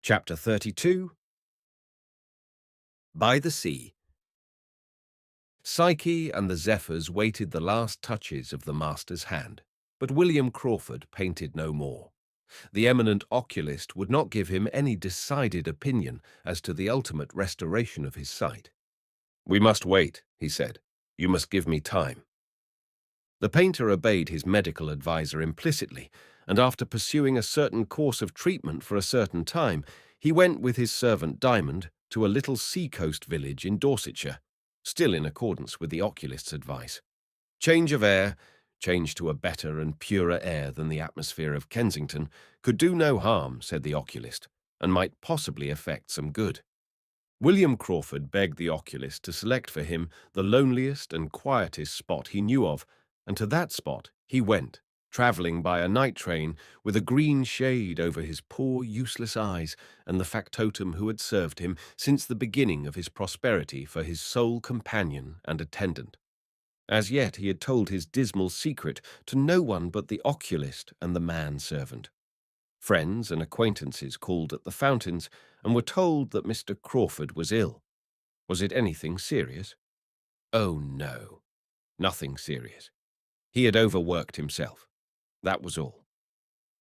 Chapter 32. By the Sea. Psyche and the Zephyrs waited the last touches of the master's hand, but William Crawford painted no more. The eminent oculist would not give him any decided opinion as to the ultimate restoration of his sight. "We must wait," he said. "You must give me time." The painter obeyed his medical adviser implicitly, and after pursuing a certain course of treatment for a certain time, he went with his servant Diamond to a little sea-coast village in Dorsetshire, still in accordance with the oculist's advice. Change of air, change to a better and purer air than the atmosphere of Kensington, could do no harm, said the oculist, and might possibly effect some good. William Crawford begged the oculist to select for him the loneliest and quietest spot he knew of, and to that spot he went, travelling by a night train with a green shade over his poor useless eyes and the factotum who had served him since the beginning of his prosperity for his sole companion and attendant. As yet he had told his dismal secret to no one but the oculist and the man-servant. Friends and acquaintances called at the fountains and were told that Mr. Crawford was ill. Was it anything serious? Oh, no, nothing serious. He had overworked himself. That was all.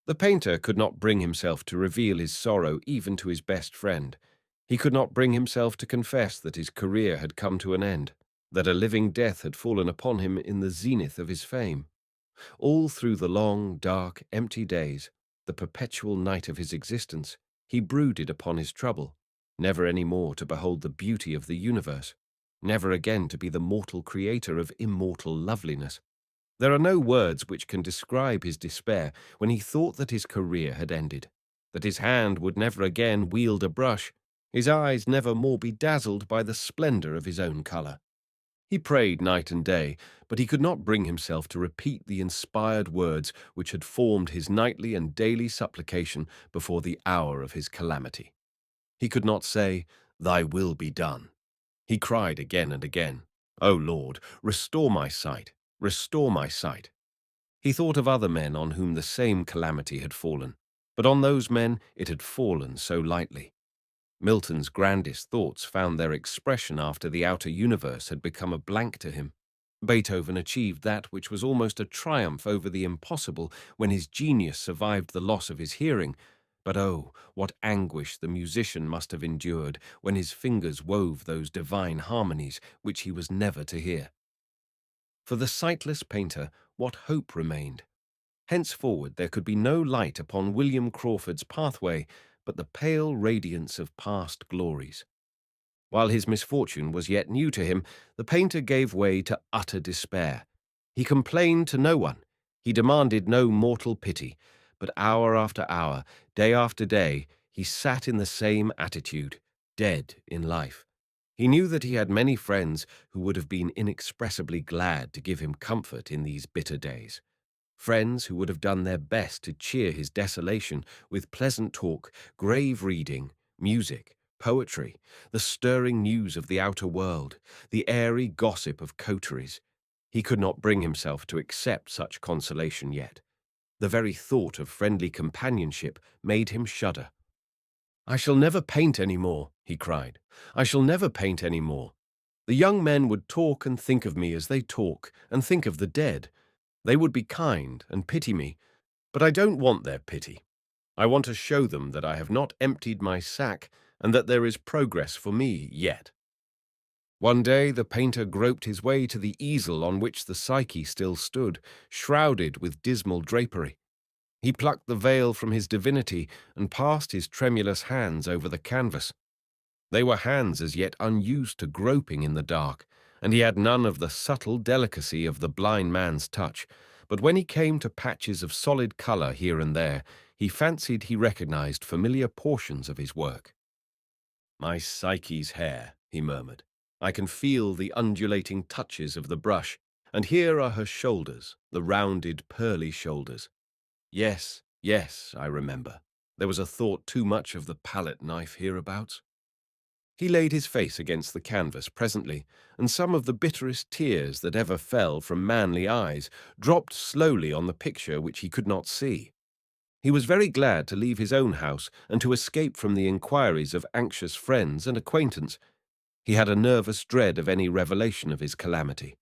The painter could not bring himself to reveal his sorrow even to his best friend. He could not bring himself to confess that his career had come to an end, that a living death had fallen upon him in the zenith of his fame. All through the long, dark, empty days, the perpetual night of his existence, he brooded upon his trouble, never any more to behold the beauty of the universe, never again to be the mortal creator of immortal loveliness. There are no words which can describe his despair when he thought that his career had ended, that his hand would never again wield a brush, his eyes never more be dazzled by the splendor of his own color. He prayed night and day, but he could not bring himself to repeat the inspired words which had formed his nightly and daily supplication before the hour of his calamity. He could not say, "Thy will be done." He cried again and again, "O Lord, restore my sight, restore my sight." He thought of other men on whom the same calamity had fallen, but on those men it had fallen so lightly. Milton's grandest thoughts found their expression after the outer universe had become a blank to him. Beethoven achieved that which was almost a triumph over the impossible when his genius survived the loss of his hearing. But oh, what anguish the musician must have endured when his fingers wove those divine harmonies which he was never to hear. For the sightless painter, what hope remained? Henceforward there could be no light upon William Crawford's pathway but the pale radiance of past glories. While his misfortune was yet new to him, the painter gave way to utter despair. He complained to no one. He demanded no mortal pity, but hour after hour, day after day, he sat in the same attitude, dead in life. He knew that he had many friends who would have been inexpressibly glad to give him comfort in these bitter days. Friends who would have done their best to cheer his desolation with pleasant talk, grave reading, music, poetry, the stirring news of the outer world, the airy gossip of coteries. He could not bring himself to accept such consolation yet. The very thought of friendly companionship made him shudder. "I shall never paint any more," he cried. "I shall never paint any more. The young men would talk and think of me as they talk and think of the dead. They would be kind and pity me, but I don't want their pity. I want to show them that I have not emptied my sack and that there is progress for me yet." One day the painter groped his way to the easel on which the Psyche still stood, shrouded with dismal drapery. He plucked the veil from his divinity and passed his tremulous hands over the canvas. They were hands as yet unused to groping in the dark, and he had none of the subtle delicacy of the blind man's touch, but when he came to patches of solid color here and there, he fancied he recognized familiar portions of his work. "My Psyche's hair," he murmured. "I can feel the undulating touches of the brush, and here are her shoulders, the rounded, pearly shoulders. Yes, yes, I remember. There was a thought too much of the palette knife hereabouts." He laid his face against the canvas presently, and some of the bitterest tears that ever fell from manly eyes dropped slowly on the picture which he could not see. He was very glad to leave his own house and to escape from the inquiries of anxious friends and acquaintance. He had a nervous dread of any revelation of his calamity.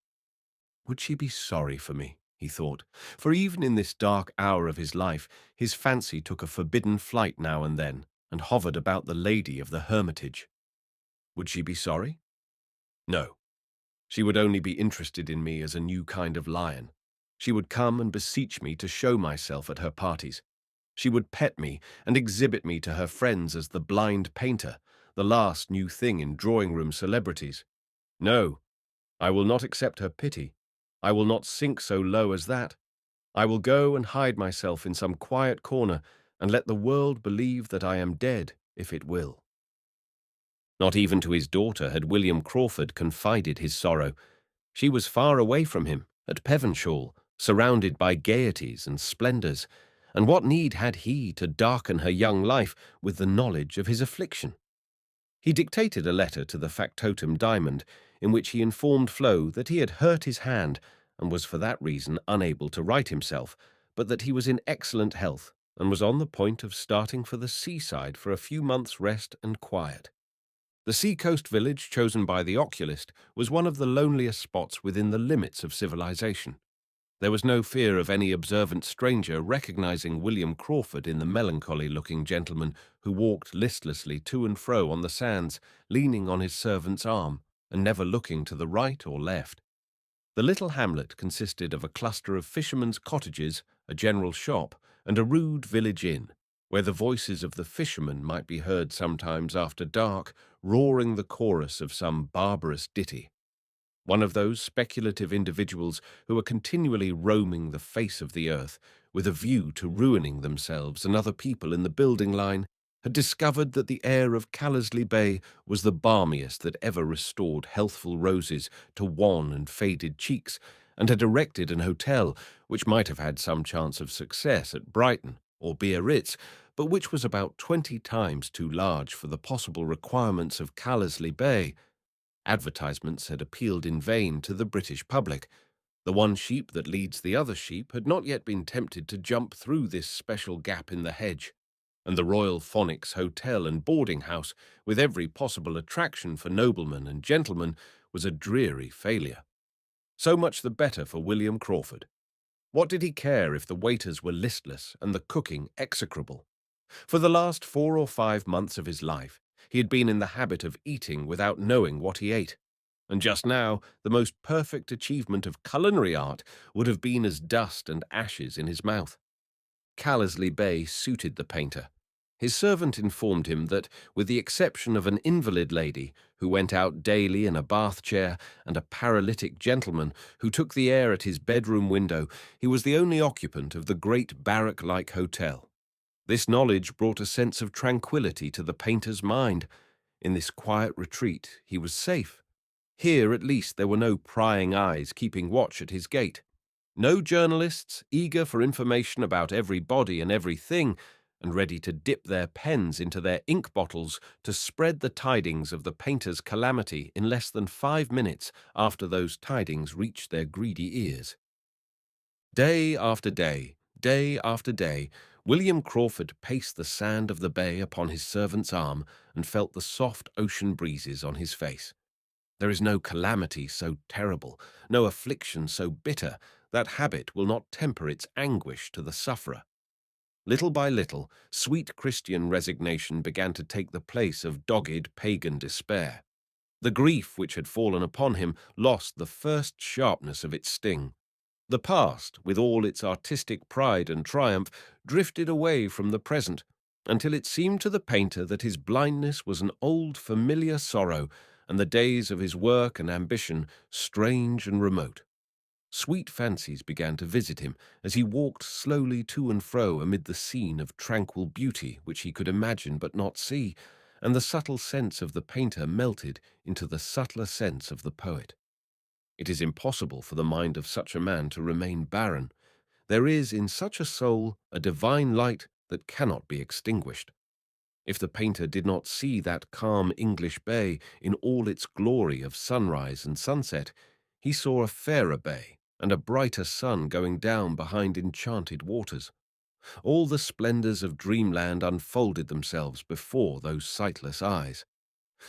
Would she be sorry for me? He thought, for even in this dark hour of his life, his fancy took a forbidden flight now and then, and hovered about the lady of the hermitage. Would she be sorry? No. She would only be interested in me as a new kind of lion. She would come and beseech me to show myself at her parties. She would pet me and exhibit me to her friends as the blind painter, the last new thing in drawing-room celebrities. No, I will not accept her pity. I will not sink so low as that. I will go and hide myself in some quiet corner and let the world believe that I am dead, if it will. Not even to his daughter had William Crawford confided his sorrow. She was far away from him, at Pevenshaw, surrounded by gaieties and splendours, and what need had he to darken her young life with the knowledge of his affliction? He dictated a letter to the factotum Diamond, in which he informed Flo that he had hurt his hand and was for that reason unable to write himself, but that he was in excellent health and was on the point of starting for the seaside for a few months' rest and quiet. The sea-coast village chosen by the oculist was one of the loneliest spots within the limits of civilization. There was no fear of any observant stranger recognizing William Crawford in the melancholy-looking gentleman who walked listlessly to and fro on the sands, leaning on his servant's arm, and never looking to the right or left. The little hamlet consisted of a cluster of fishermen's cottages, a general shop, and a rude village inn, where the voices of the fishermen might be heard sometimes after dark, roaring the chorus of some barbarous ditty. One of those speculative individuals who are continually roaming the face of the earth with a view to ruining themselves and other people in the building line, had discovered that the air of Callersley Bay was the balmiest that ever restored healthful roses to wan and faded cheeks, and had erected an hotel which might have had some chance of success at Brighton or Biarritz, but which was about 20 times too large for the possible requirements of Callersley Bay. Advertisements had appealed in vain to the British public. The one sheep that leads the other sheep had not yet been tempted to jump through this special gap in the hedge, and the Royal Phonics Hotel and Boarding House, with every possible attraction for noblemen and gentlemen, was a dreary failure. So much the better for William Crawford. What did he care if the waiters were listless and the cooking execrable? For the last 4 or 5 months of his life, he had been in the habit of eating without knowing what he ate, and just now the most perfect achievement of culinary art would have been as dust and ashes in his mouth. Callersley Bay suited the painter. His servant informed him that, with the exception of an invalid lady who went out daily in a bath chair and a paralytic gentleman who took the air at his bedroom window, he was the only occupant of the great barrack-like hotel. This knowledge brought a sense of tranquillity to the painter's mind. In this quiet retreat he was safe. Here at least there were no prying eyes keeping watch at his gate. No journalists, eager for information about everybody and everything, and ready to dip their pens into their ink bottles to spread the tidings of the painter's calamity in less than 5 minutes after those tidings reached their greedy ears. Day after day, day after day, William Crawford paced the sand of the bay upon his servant's arm and felt the soft ocean breezes on his face. There is no calamity so terrible, no affliction so bitter, that habit will not temper its anguish to the sufferer. Little by little, sweet Christian resignation began to take the place of dogged pagan despair. The grief which had fallen upon him lost the first sharpness of its sting. The past, with all its artistic pride and triumph, drifted away from the present, until it seemed to the painter that his blindness was an old familiar sorrow, and the days of his work and ambition strange and remote. Sweet fancies began to visit him as he walked slowly to and fro amid the scene of tranquil beauty which he could imagine but not see, and the subtle sense of the painter melted into the subtler sense of the poet. It is impossible for the mind of such a man to remain barren. There is in such a soul a divine light that cannot be extinguished. If the painter did not see that calm English bay in all its glory of sunrise and sunset, he saw a fairer bay and a brighter sun going down behind enchanted waters. All the splendors of dreamland unfolded themselves before those sightless eyes.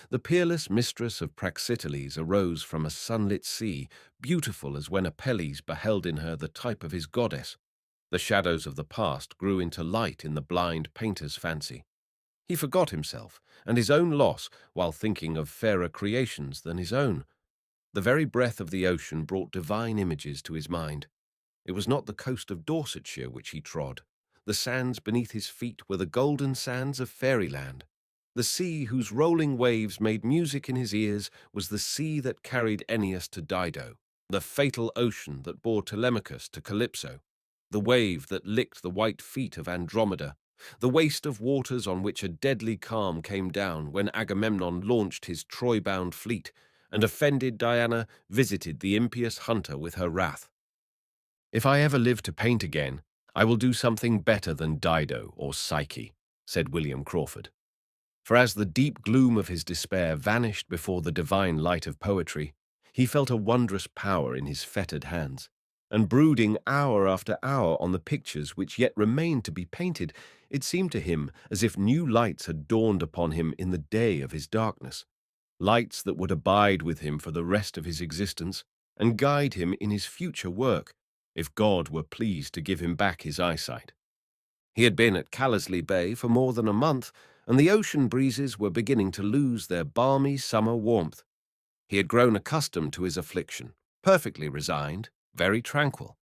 The peerless mistress of Praxiteles arose from a sunlit sea, beautiful as when Apelles beheld in her the type of his goddess. The shadows of the past grew into light in the blind painter's fancy. He forgot himself and his own loss while thinking of fairer creations than his own. The very breath of the ocean brought divine images to his mind. It was not the coast of Dorsetshire which he trod. The sands beneath his feet were the golden sands of fairyland. The sea whose rolling waves made music in his ears was the sea that carried Aeneas to Dido, the fatal ocean that bore Telemachus to Calypso, the wave that licked the white feet of Andromeda, the waste of waters on which a deadly calm came down when Agamemnon launched his Troy-bound fleet, and offended Diana visited the impious hunter with her wrath. "If I ever live to paint again, I will do something better than Dido or Psyche," said William Crawford. For as the deep gloom of his despair vanished before the divine light of poetry, he felt a wondrous power in his fettered hands, and brooding hour after hour on the pictures which yet remained to be painted, it seemed to him as if new lights had dawned upon him in the day of his darkness, lights that would abide with him for the rest of his existence and guide him in his future work, if God were pleased to give him back his eyesight. He had been at Callesley Bay for more than a month, and the ocean breezes were beginning to lose their balmy summer warmth. He had grown accustomed to his affliction, perfectly resigned, very tranquil.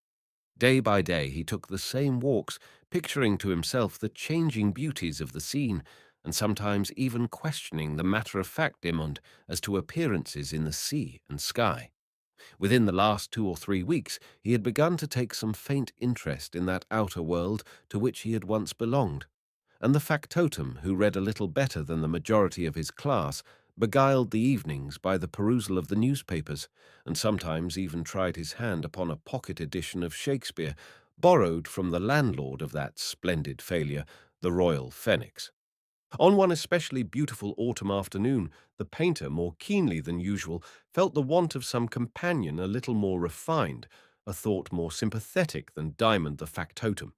Day by day he took the same walks, picturing to himself the changing beauties of the scene, and sometimes even questioning the matter-of-fact Dimond as to appearances in the sea and sky. Within the last 2 or 3 weeks he had begun to take some faint interest in that outer world to which he had once belonged, and the factotum, who read a little better than the majority of his class, beguiled the evenings by the perusal of the newspapers, and sometimes even tried his hand upon a pocket edition of Shakespeare, borrowed from the landlord of that splendid failure, the Royal Phoenix. On one especially beautiful autumn afternoon, the painter, more keenly than usual, felt the want of some companion a little more refined, a thought more sympathetic than Diamond the factotum.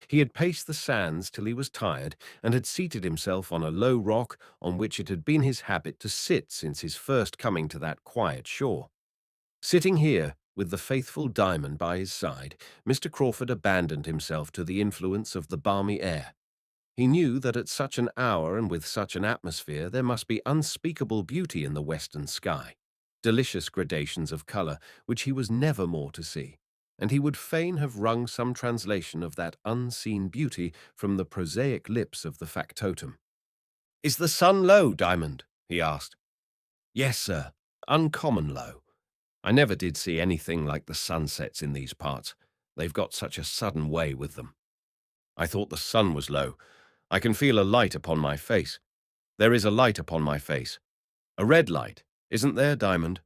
He had paced the sands till he was tired, and had seated himself on a low rock on which it had been his habit to sit since his first coming to that quiet shore. Sitting here, with the faithful Diamond by his side, Mr. Crawford abandoned himself to the influence of the balmy air. He knew that at such an hour and with such an atmosphere there must be unspeakable beauty in the western sky, delicious gradations of colour which he was never more to see, and he would fain have wrung some translation of that unseen beauty from the prosaic lips of the factotum. "Is the sun low, Diamond?" he asked. "Yes, sir, uncommon low. I never did see anything like the sunsets in these parts. They've got such a sudden way with them. I thought the sun was low. I can feel a light upon my face. There is a light upon my face. A red light, isn't there, Diamond?"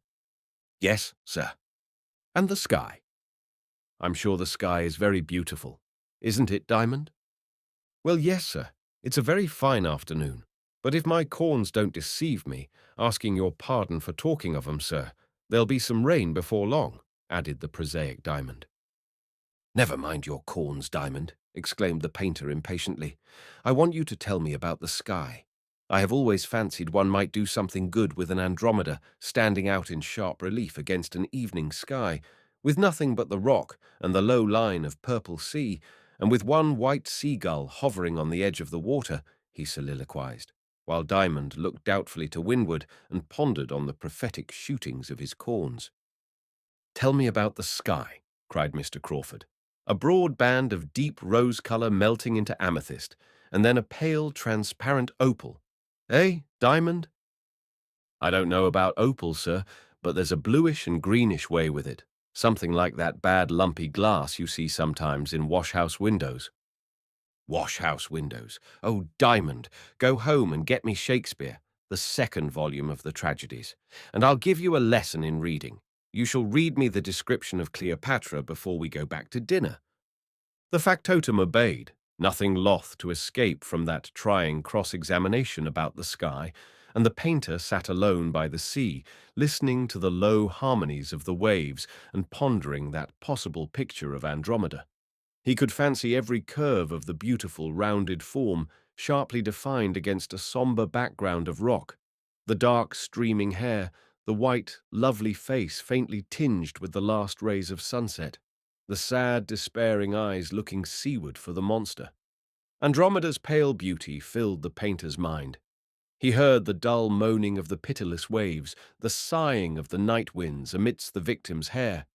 "Yes, sir." "And the sky?" "I'm sure the sky is very beautiful. Isn't it, Diamond?" "Well, yes, sir. It's a very fine afternoon. But if my corns don't deceive me, asking your pardon for talking of 'em, sir, there'll be some rain before long," added the prosaic Diamond. "Never mind your corns, Diamond," exclaimed the painter impatiently. "I want you to tell me about the sky. I have always fancied one might do something good with an Andromeda standing out in sharp relief against an evening sky, with nothing but the rock and the low line of purple sea, and with one white seagull hovering on the edge of the water," he soliloquized, while Diamond looked doubtfully to windward and pondered on the prophetic shootings of his corns. "Tell me about the sky," cried Mr. Crawford. "A broad band of deep rose colour melting into amethyst, and then a pale, transparent opal. Eh, Diamond?" "I don't know about opal, sir, but there's a bluish and greenish way with it, something like that bad lumpy glass you see sometimes in wash-house windows." "Wash-house windows! Oh, Diamond, go home and get me Shakespeare, the second volume of the tragedies, and I'll give you a lesson in reading. You shall read me the description of Cleopatra before we go back to dinner." The factotum obeyed, nothing loth to escape from that trying cross-examination about the sky, and the painter sat alone by the sea, listening to the low harmonies of the waves and pondering that possible picture of Andromeda. He could fancy every curve of the beautiful, rounded form, sharply defined against a somber background of rock, the dark, streaming hair, the white, lovely face faintly tinged with the last rays of sunset, the sad, despairing eyes looking seaward for the monster. Andromeda's pale beauty filled the painter's mind. He heard the dull moaning of the pitiless waves, the sighing of the night winds amidst the victim's hair.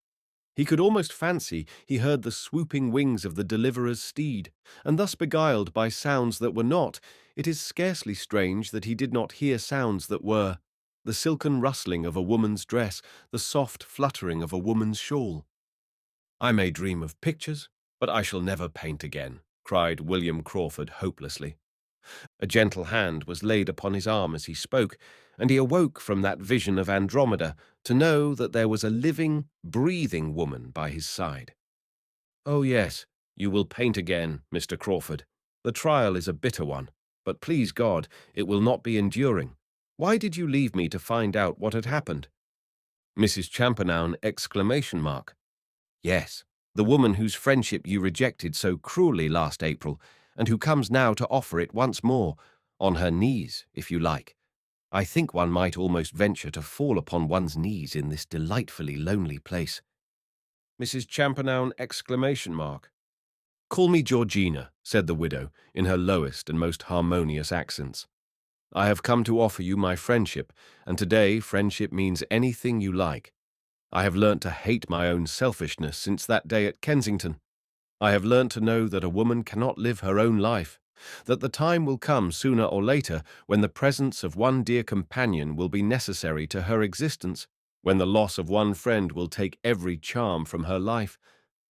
He could almost fancy he heard the swooping wings of the deliverer's steed, and thus beguiled by sounds that were not, it is scarcely strange that he did not hear sounds that were: the silken rustling of a woman's dress, the soft fluttering of a woman's shawl. "I may dream of pictures, but I shall never paint again," cried William Crawford hopelessly. A gentle hand was laid upon his arm as he spoke, and he awoke from that vision of Andromeda to know that there was a living, breathing woman by his side. "Oh, yes, you will paint again, Mr. Crawford. The trial is a bitter one, but please God, it will not be enduring. Why did you leave me to find out what had happened?" Mrs. Champernowne! Yes, the woman whose friendship you rejected so cruelly last April, and who comes now to offer it once more, on her knees, if you like. I think one might almost venture to fall upon one's knees in this delightfully lonely place. Mrs. Champernowne! "Call me Georgina," said the widow, in her lowest and most harmonious accents. "I have come to offer you my friendship, and today friendship means anything you like. I have learnt to hate my own selfishness since that day at Kensington. I have learnt to know that a woman cannot live her own life, that the time will come sooner or later when the presence of one dear companion will be necessary to her existence, when the loss of one friend will take every charm from her life.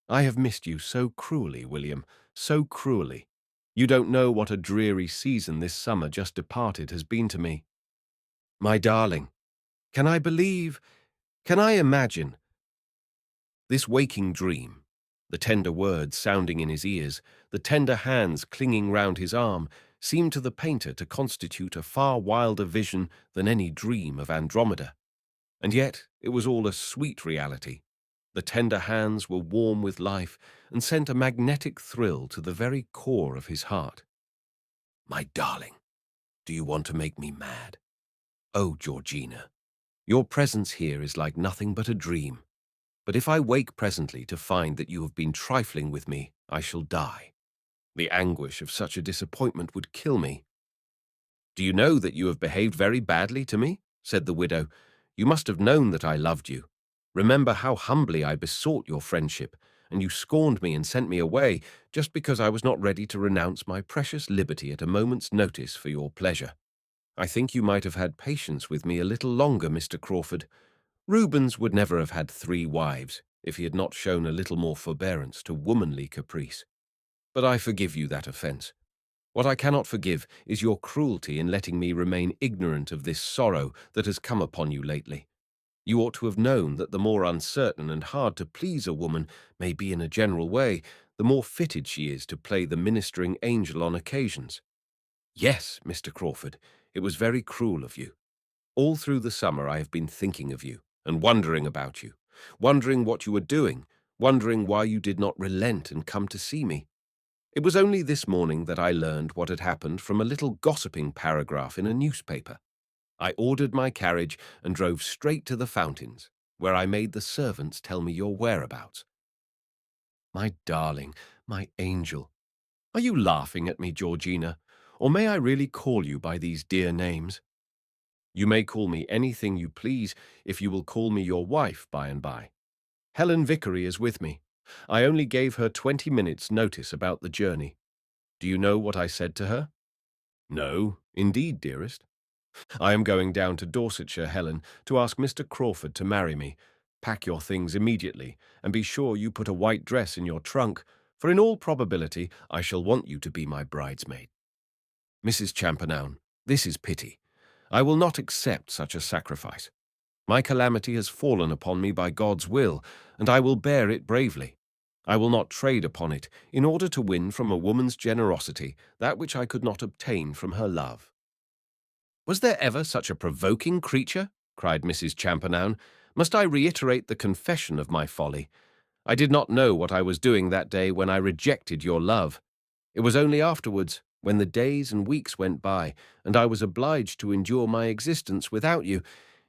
I have missed you so cruelly, William, so cruelly. You don't know what a dreary season this summer just departed has been to me. My darling, can I believe, can I imagine this waking dream, the tender words sounding in his ears, the tender hands clinging round his arm, seemed to the painter to constitute a far wilder vision than any dream of Andromeda. And yet it was all a sweet reality. The tender hands were warm with life and sent a magnetic thrill to the very core of his heart. My darling, do you want to make me mad? Oh, Georgina, your presence here is like nothing but a dream. But if I wake presently to find that you have been trifling with me, I shall die. The anguish of such a disappointment would kill me. Do you know that you have behaved very badly to me? Said the widow. You must have known that I loved you. Remember how humbly I besought your friendship, and you scorned me and sent me away just because I was not ready to renounce my precious liberty at a moment's notice for your pleasure. I think you might have had patience with me a little longer, Mr. Crawford. Rubens would never have had 3 wives if he had not shown a little more forbearance to womanly caprice. But I forgive you that offence. What I cannot forgive is your cruelty in letting me remain ignorant of this sorrow that has come upon you lately. You ought to have known that the more uncertain and hard to please a woman may be in a general way, the more fitted she is to play the ministering angel on occasions. Yes, Mr. Crawford, it was very cruel of you. All through the summer I have been thinking of you and wondering about you, wondering what you were doing, wondering why you did not relent and come to see me. It was only this morning that I learned what had happened from a little gossiping paragraph in a newspaper. I ordered my carriage and drove straight to the fountains, where I made the servants tell me your whereabouts. My darling, my angel, are you laughing at me, Georgina, or may I really call you by these dear names? You may call me anything you please if you will call me your wife by and by. Helen Vickery is with me. I only gave her 20 minutes' notice about the journey. Do you know what I said to her? No, indeed, dearest. I am going down to Dorsetshire, Helen, to ask Mr. Crawford to marry me. Pack your things immediately, and be sure you put a white dress in your trunk, for in all probability I shall want you to be my bridesmaid. Mrs. Champernowne, this is pity. I will not accept such a sacrifice. My calamity has fallen upon me by God's will, and I will bear it bravely. I will not trade upon it in order to win from a woman's generosity that which I could not obtain from her love. Was there ever such a provoking creature? Cried Mrs. Champernowne. Must I reiterate the confession of my folly? I did not know what I was doing that day when I rejected your love. It was only afterwards, when the days and weeks went by, and I was obliged to endure my existence without you,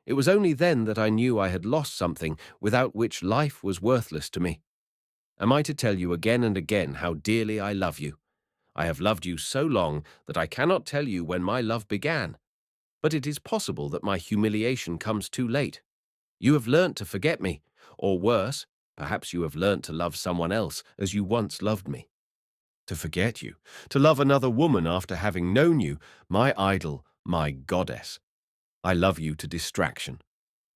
it was only then that I knew I had lost something without which life was worthless to me. Am I to tell you again and again how dearly I love you? I have loved you so long that I cannot tell you when my love began, but it is possible that my humiliation comes too late. You have learnt to forget me, or worse, perhaps you have learnt to love someone else as you once loved me. To forget you, to love another woman after having known you, my idol, my goddess. I love you to distraction.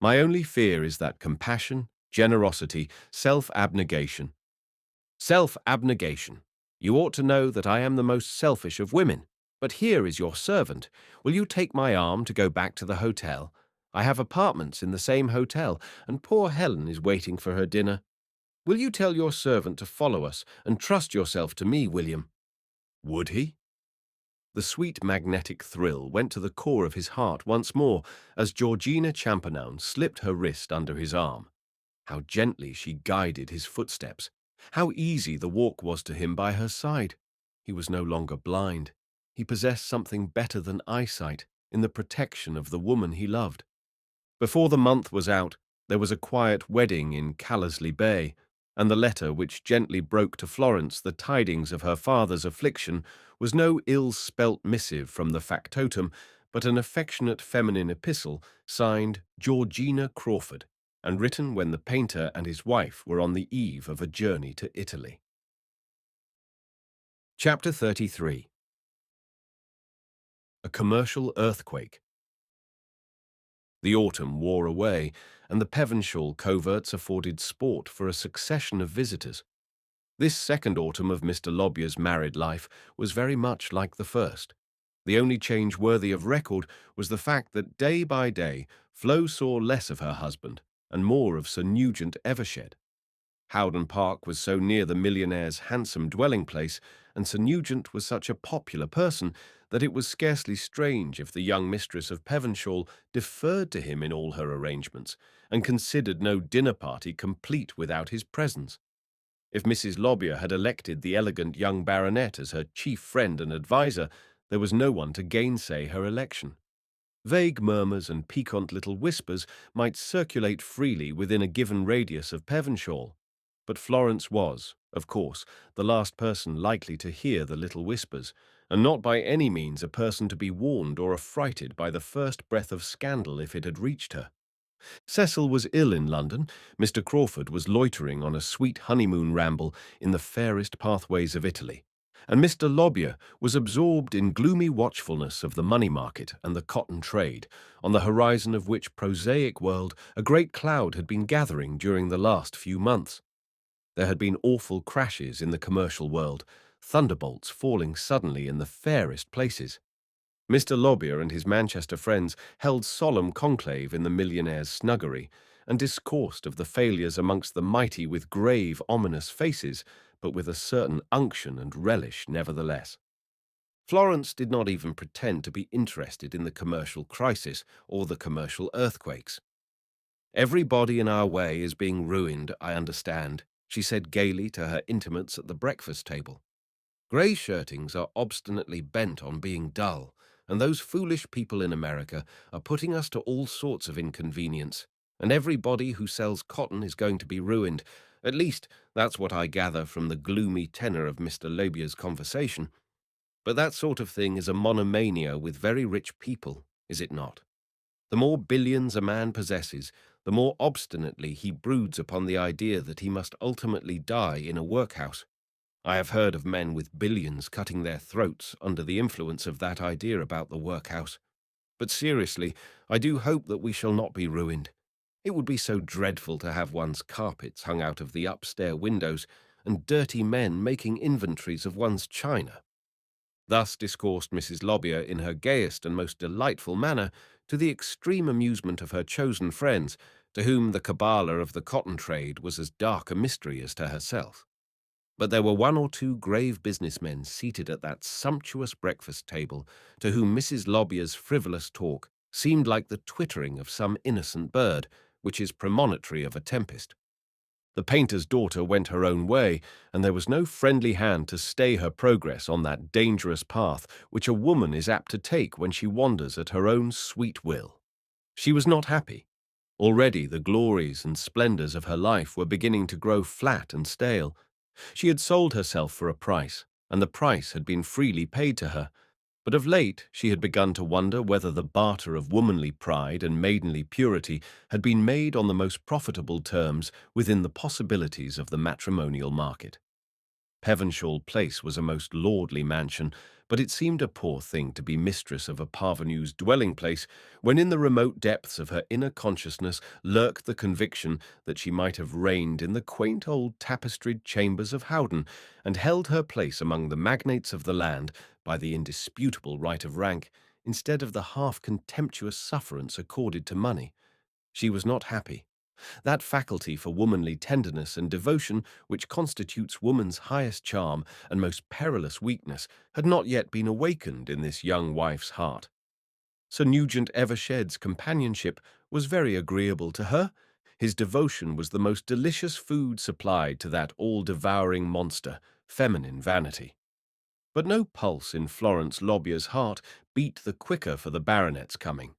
My only fear is that compassion, generosity, self-abnegation. Self-abnegation. You ought to know that I am the most selfish of women. But here is your servant. Will you take my arm to go back to the hotel? I have apartments in the same hotel, and poor Helen is waiting for her dinner. Will you tell your servant to follow us, and trust yourself to me, William? Would he? The sweet magnetic thrill went to the core of his heart once more as Georgina Champernowne slipped her wrist under his arm. How gently she guided his footsteps. How easy the walk was to him by her side. He was no longer blind. He possessed something better than eyesight in the protection of the woman he loved. Before the month was out, there was a quiet wedding in Callesley Bay, and the letter which gently broke to Florence the tidings of her father's affliction was no ill-spelt missive from the factotum, but an affectionate feminine epistle signed Georgina Crawford, and written when the painter and his wife were on the eve of a journey to Italy. Chapter 33. A Commercial Earthquake. The autumn wore away, and the Pevenshaw coverts afforded sport for a succession of visitors. This second autumn of Mr. Lobyer's married life was very much like the first. The only change worthy of record was the fact that day by day Flo saw less of her husband and more of Sir Nugent Evershed. Howden Park was so near the millionaire's handsome dwelling place, and Sir Nugent was such a popular person, that it was scarcely strange if the young mistress of Pevenshaw deferred to him in all her arrangements, and considered no dinner party complete without his presence. If Mrs. Lobyer had elected the elegant young baronet as her chief friend and adviser, there was no one to gainsay her election. Vague murmurs and piquant little whispers might circulate freely within a given radius of Pevenshaw, but Florence was, of course, the last person likely to hear the little whispers, and not by any means a person to be warned or affrighted by the first breath of scandal if it had reached her. Cecil was ill in London, Mr. Crawford was loitering on a sweet honeymoon ramble in the fairest pathways of Italy, and Mr. Lobyer was absorbed in gloomy watchfulness of the money market and the cotton trade, on the horizon of which prosaic world a great cloud had been gathering during the last few months. There had been awful crashes in the commercial world, thunderbolts falling suddenly in the fairest places. Mr. Lobyer and his Manchester friends held solemn conclave in the millionaire's snuggery, and discoursed of the failures amongst the mighty with grave, ominous faces, but with a certain unction and relish nevertheless. Florence did not even pretend to be interested in the commercial crisis or the commercial earthquakes. "Everybody in our way is being ruined, I understand," she said gaily to her intimates at the breakfast table. "Grey shirtings are obstinately bent on being dull, and those foolish people in America are putting us to all sorts of inconvenience, and everybody who sells cotton is going to be ruined. At least, that's what I gather from the gloomy tenor of Mr. Lobyer's conversation. But that sort of thing is a monomania with very rich people, is it not? The more billions a man possesses, the more obstinately he broods upon the idea that he must ultimately die in a workhouse. I have heard of men with billions cutting their throats under the influence of that idea about the workhouse. But seriously, I do hope that we shall not be ruined. It would be so dreadful to have one's carpets hung out of the upstairs windows, and dirty men making inventories of one's china." Thus discoursed Mrs. Lobyer in her gayest and most delightful manner, to the extreme amusement of her chosen friends, to whom the cabala of the cotton trade was as dark a mystery as to herself. But there were one or two grave businessmen seated at that sumptuous breakfast table, to whom Mrs. Lobyer's frivolous talk seemed like the twittering of some innocent bird, which is premonitory of a tempest. The painter's daughter went her own way, and there was no friendly hand to stay her progress on that dangerous path which a woman is apt to take when she wanders at her own sweet will. She was not happy. Already the glories and splendors of her life were beginning to grow flat and stale. She had sold herself for a price, and the price had been freely paid to her. But of late she had begun to wonder whether the barter of womanly pride and maidenly purity had been made on the most profitable terms within the possibilities of the matrimonial market. Pevenshall Place was a most lordly mansion, but it seemed a poor thing to be mistress of a parvenu's dwelling-place when in the remote depths of her inner consciousness lurked the conviction that she might have reigned in the quaint old tapestried chambers of Howden and held her place among the magnates of the land by the indisputable right of rank, instead of the half-contemptuous sufferance accorded to money. She was not happy. That faculty for womanly tenderness and devotion which constitutes woman's highest charm and most perilous weakness had not yet been awakened in this young wife's heart. Sir Nugent Evershed's companionship was very agreeable to her. His devotion was the most delicious food supplied to that all-devouring monster, feminine vanity. But no pulse in Florence Lobbier's heart beat the quicker for the baronet's coming.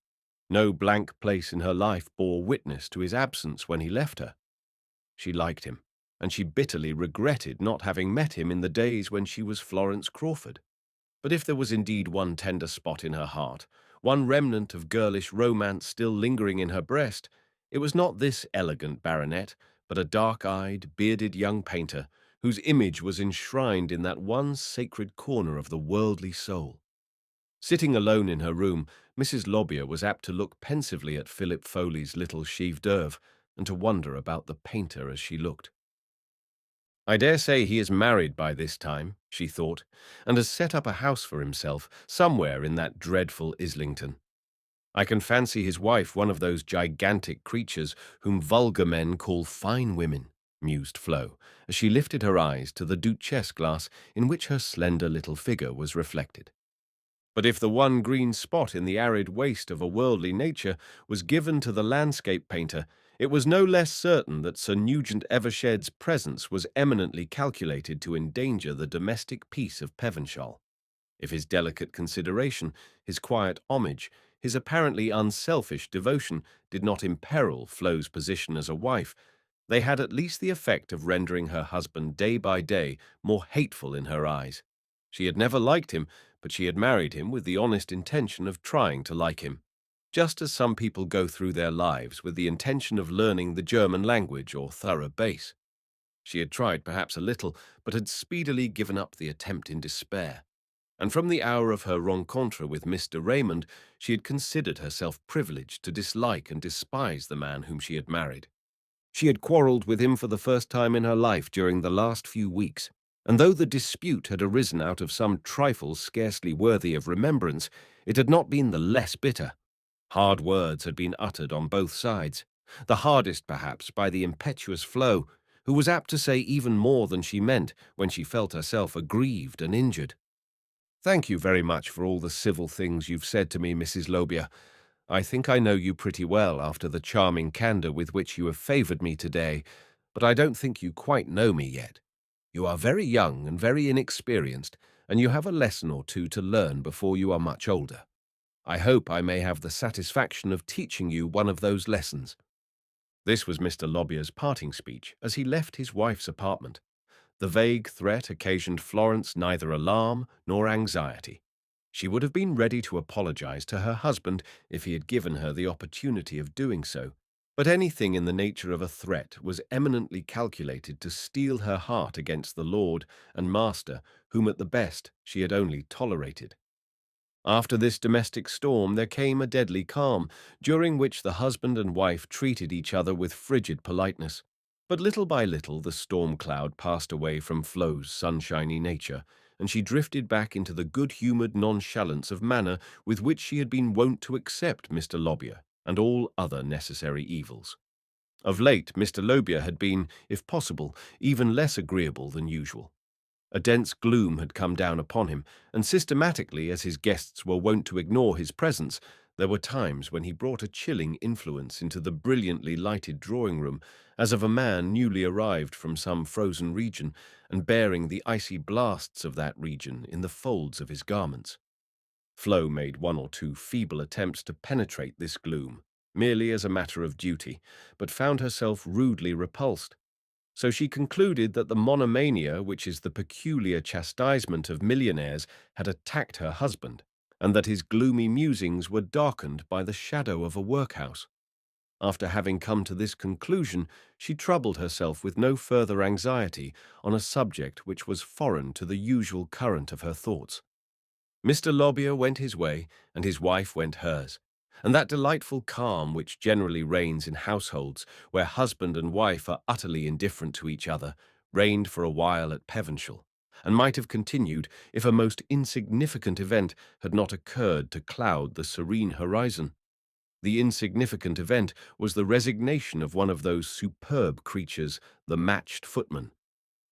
No blank place in her life bore witness to his absence when he left her. She liked him, and she bitterly regretted not having met him in the days when she was Florence Crawford. But if there was indeed one tender spot in her heart, one remnant of girlish romance still lingering in her breast, it was not this elegant baronet, but a dark-eyed, bearded young painter, whose image was enshrined in that one sacred corner of the worldly soul. Sitting alone in her room, Mrs. Lobbier was apt to look pensively at Philip Foley's little chef d'oeuvre and to wonder about the painter as she looked. I dare say he is married by this time, she thought, and has set up a house for himself somewhere in that dreadful Islington. I can fancy his wife one of those gigantic creatures whom vulgar men call fine women, mused Flo, as she lifted her eyes to the Duchesse glass in which her slender little figure was reflected. But if the one green spot in the arid waste of a worldly nature was given to the landscape painter, it was no less certain that Sir Nugent Evershed's presence was eminently calculated to endanger the domestic peace of Pevenshall. If his delicate consideration, his quiet homage, his apparently unselfish devotion did not imperil Flo's position as a wife, they had at least the effect of rendering her husband day by day more hateful in her eyes. She had never liked him, but she had married him with the honest intention of trying to like him, just as some people go through their lives with the intention of learning the German language or thorough bass. She had tried perhaps a little, but had speedily given up the attempt in despair. And from the hour of her rencontre with Mr. Raymond, she had considered herself privileged to dislike and despise the man whom she had married. She had quarrelled with him for the first time in her life during the last few weeks, and though the dispute had arisen out of some trifle scarcely worthy of remembrance, it had not been the less bitter. Hard words had been uttered on both sides, the hardest perhaps by the impetuous Flo, who was apt to say even more than she meant when she felt herself aggrieved and injured. "Thank you very much for all the civil things you've said to me, Mrs. Lobia. I think I know you pretty well after the charming candour with which you have favoured me today, but I don't think you quite know me yet. You are very young and very inexperienced, and you have a lesson or two to learn before you are much older. I hope I may have the satisfaction of teaching you one of those lessons." This was Mr. Lobbier's parting speech as he left his wife's apartment. The vague threat occasioned Florence neither alarm nor anxiety. She would have been ready to apologize to her husband if he had given her the opportunity of doing so, but anything in the nature of a threat was eminently calculated to steel her heart against the lord and master whom at the best she had only tolerated. After this domestic storm there came a deadly calm, during which the husband and wife treated each other with frigid politeness. But little by little the storm cloud passed away from Flo's sunshiny nature, and she drifted back into the good-humoured nonchalance of manner with which she had been wont to accept Mr. Lobbier and all other necessary evils. Of late, Mr. Lobbier had been, if possible, even less agreeable than usual. A dense gloom had come down upon him, and systematically, as his guests were wont to ignore his presence, There were times when he brought a chilling influence into the brilliantly lighted drawing room, as of a man newly arrived from some frozen region and bearing the icy blasts of that region in the folds of his garments. Flo made one or two feeble attempts to penetrate this gloom, merely as a matter of duty, but found herself rudely repulsed. So she concluded that the monomania, which is the peculiar chastisement of millionaires, had attacked her husband, and that his gloomy musings were darkened by the shadow of a workhouse. After having come to this conclusion, she troubled herself with no further anxiety on a subject which was foreign to the usual current of her thoughts. Mr. Lobbyer went his way, and his wife went hers, and that delightful calm which generally reigns in households where husband and wife are utterly indifferent to each other reigned for a while at Pevenshall, and might have continued if a most insignificant event had not occurred to cloud the serene horizon. The insignificant event was the resignation of one of those superb creatures, the matched footman.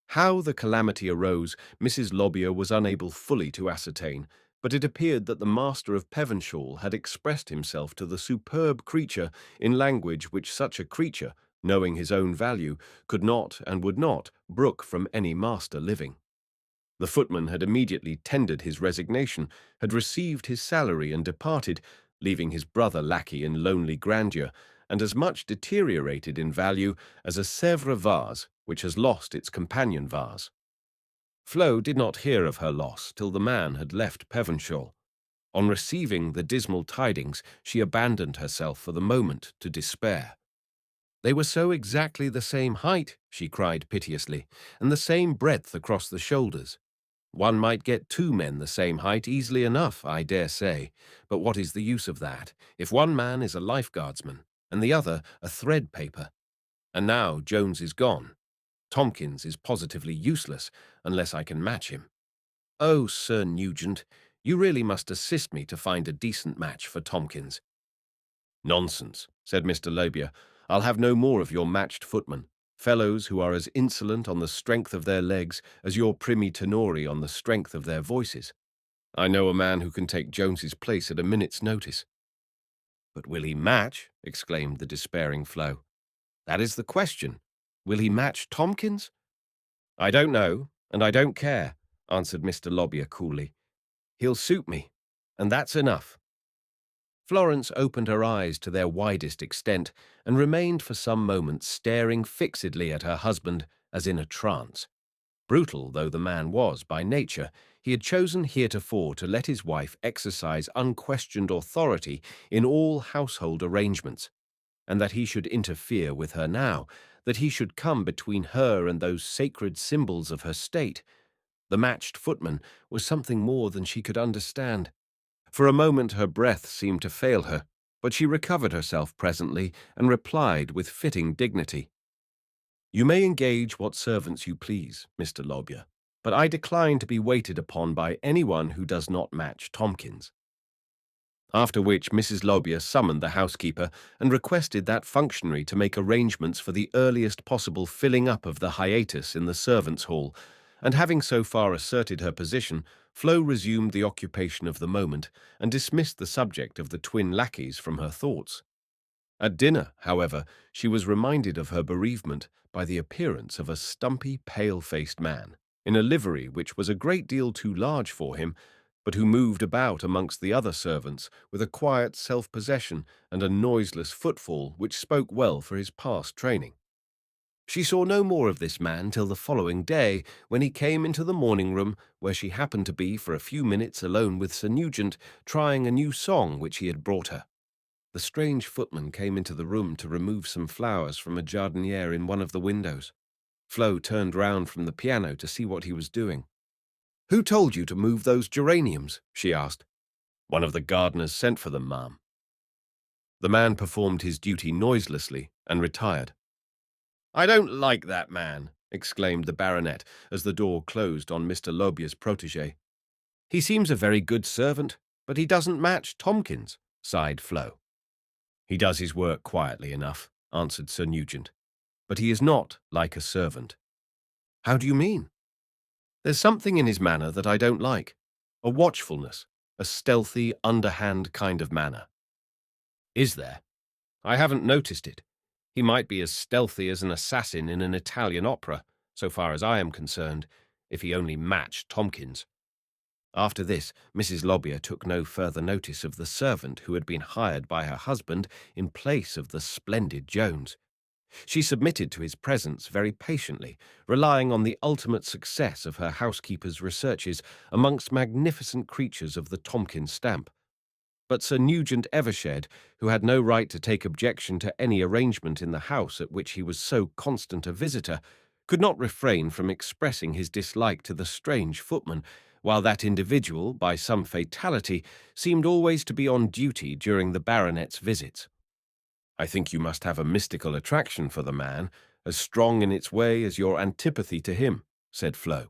How the calamity arose, Mrs. Lobbyer was unable fully to ascertain, but it appeared that the master of Pevenshall had expressed himself to the superb creature in language which such a creature, knowing his own value, could not and would not brook from any master living. The footman had immediately tendered his resignation, had received his salary and departed, leaving his brother lackey in lonely grandeur, and as much deteriorated in value as a Sèvres vase which has lost its companion vase. Flo did not hear of her loss till the man had left Pevenshall. On receiving the dismal tidings, she abandoned herself for the moment to despair. They were so exactly the same height, she cried piteously, and the same breadth across the shoulders. One might get two men the same height easily enough, I dare say, but what is the use of that, if one man is a lifeguardsman, and the other a thread-paper? And now Jones is gone. Tomkins is positively useless, unless I can match him. Oh, Sir Nugent, you really must assist me to find a decent match for Tomkins. Nonsense, said Mr. Lobier. I'll have no more of your matched footmen, fellows who are as insolent on the strength of their legs as your primi tenori on the strength of their voices. I know a man who can take Jones's place at a minute's notice. But will he match? Exclaimed the despairing Flo. That is the question. Will he match Tomkins? I don't know, and I don't care, answered Mr. Lobbyer coolly. He'll suit me, and that's enough. Florence opened her eyes to their widest extent and remained for some moments staring fixedly at her husband as in a trance. Brutal though the man was by nature, he had chosen heretofore to let his wife exercise unquestioned authority in all household arrangements, and that he should interfere with her now, that he should come between her and those sacred symbols of her state, the matched footman, was something more than she could understand. For a moment her breath seemed to fail her, but she recovered herself presently and replied with fitting dignity. You may engage what servants you please, Mr. Lobbyer, but I decline to be waited upon by anyone who does not match Tomkins. After which Mrs. Lobbyer summoned the housekeeper and requested that functionary to make arrangements for the earliest possible filling up of the hiatus in the servants' hall, and having so far asserted her position, Flo resumed the occupation of the moment and dismissed the subject of the twin lackeys from her thoughts. At dinner, however, she was reminded of her bereavement by the appearance of a stumpy, pale-faced man, in a livery which was a great deal too large for him, but who moved about amongst the other servants with a quiet self-possession and a noiseless footfall which spoke well for his past training. She saw no more of this man till the following day, when he came into the morning-room, where she happened to be for a few minutes alone with Sir Nugent, trying a new song which he had brought her. The strange footman came into the room to remove some flowers from a jardiniere in one of the windows. Flo turned round from the piano to see what he was doing. "Who told you to move those geraniums?" she asked. "One of the gardeners sent for them, ma'am." The man performed his duty noiselessly and retired. "I don't like that man," exclaimed the baronet as the door closed on Mr. Lobyer's protégé. "He seems a very good servant, but he doesn't match Tomkins," sighed Flo. "He does his work quietly enough," answered Sir Nugent, "but he is not like a servant." "How do you mean?" "There's something in his manner that I don't like. A watchfulness, a stealthy, underhand kind of manner. Is there? I haven't noticed it. He might be as stealthy as an assassin in an Italian opera, so far as I am concerned, if he only matched Tompkins. After this, Mrs. Lobbyer took no further notice of the servant who had been hired by her husband in place of the splendid Jones. She submitted to his presence very patiently, relying on the ultimate success of her housekeeper's researches amongst magnificent creatures of the Tompkins stamp. But Sir Nugent Evershed, who had no right to take objection to any arrangement in the house at which he was so constant a visitor, could not refrain from expressing his dislike to the strange footman, while that individual, by some fatality, seemed always to be on duty during the baronet's visits. I think you must have a mystical attraction for the man, as strong in its way as your antipathy to him, said Flo,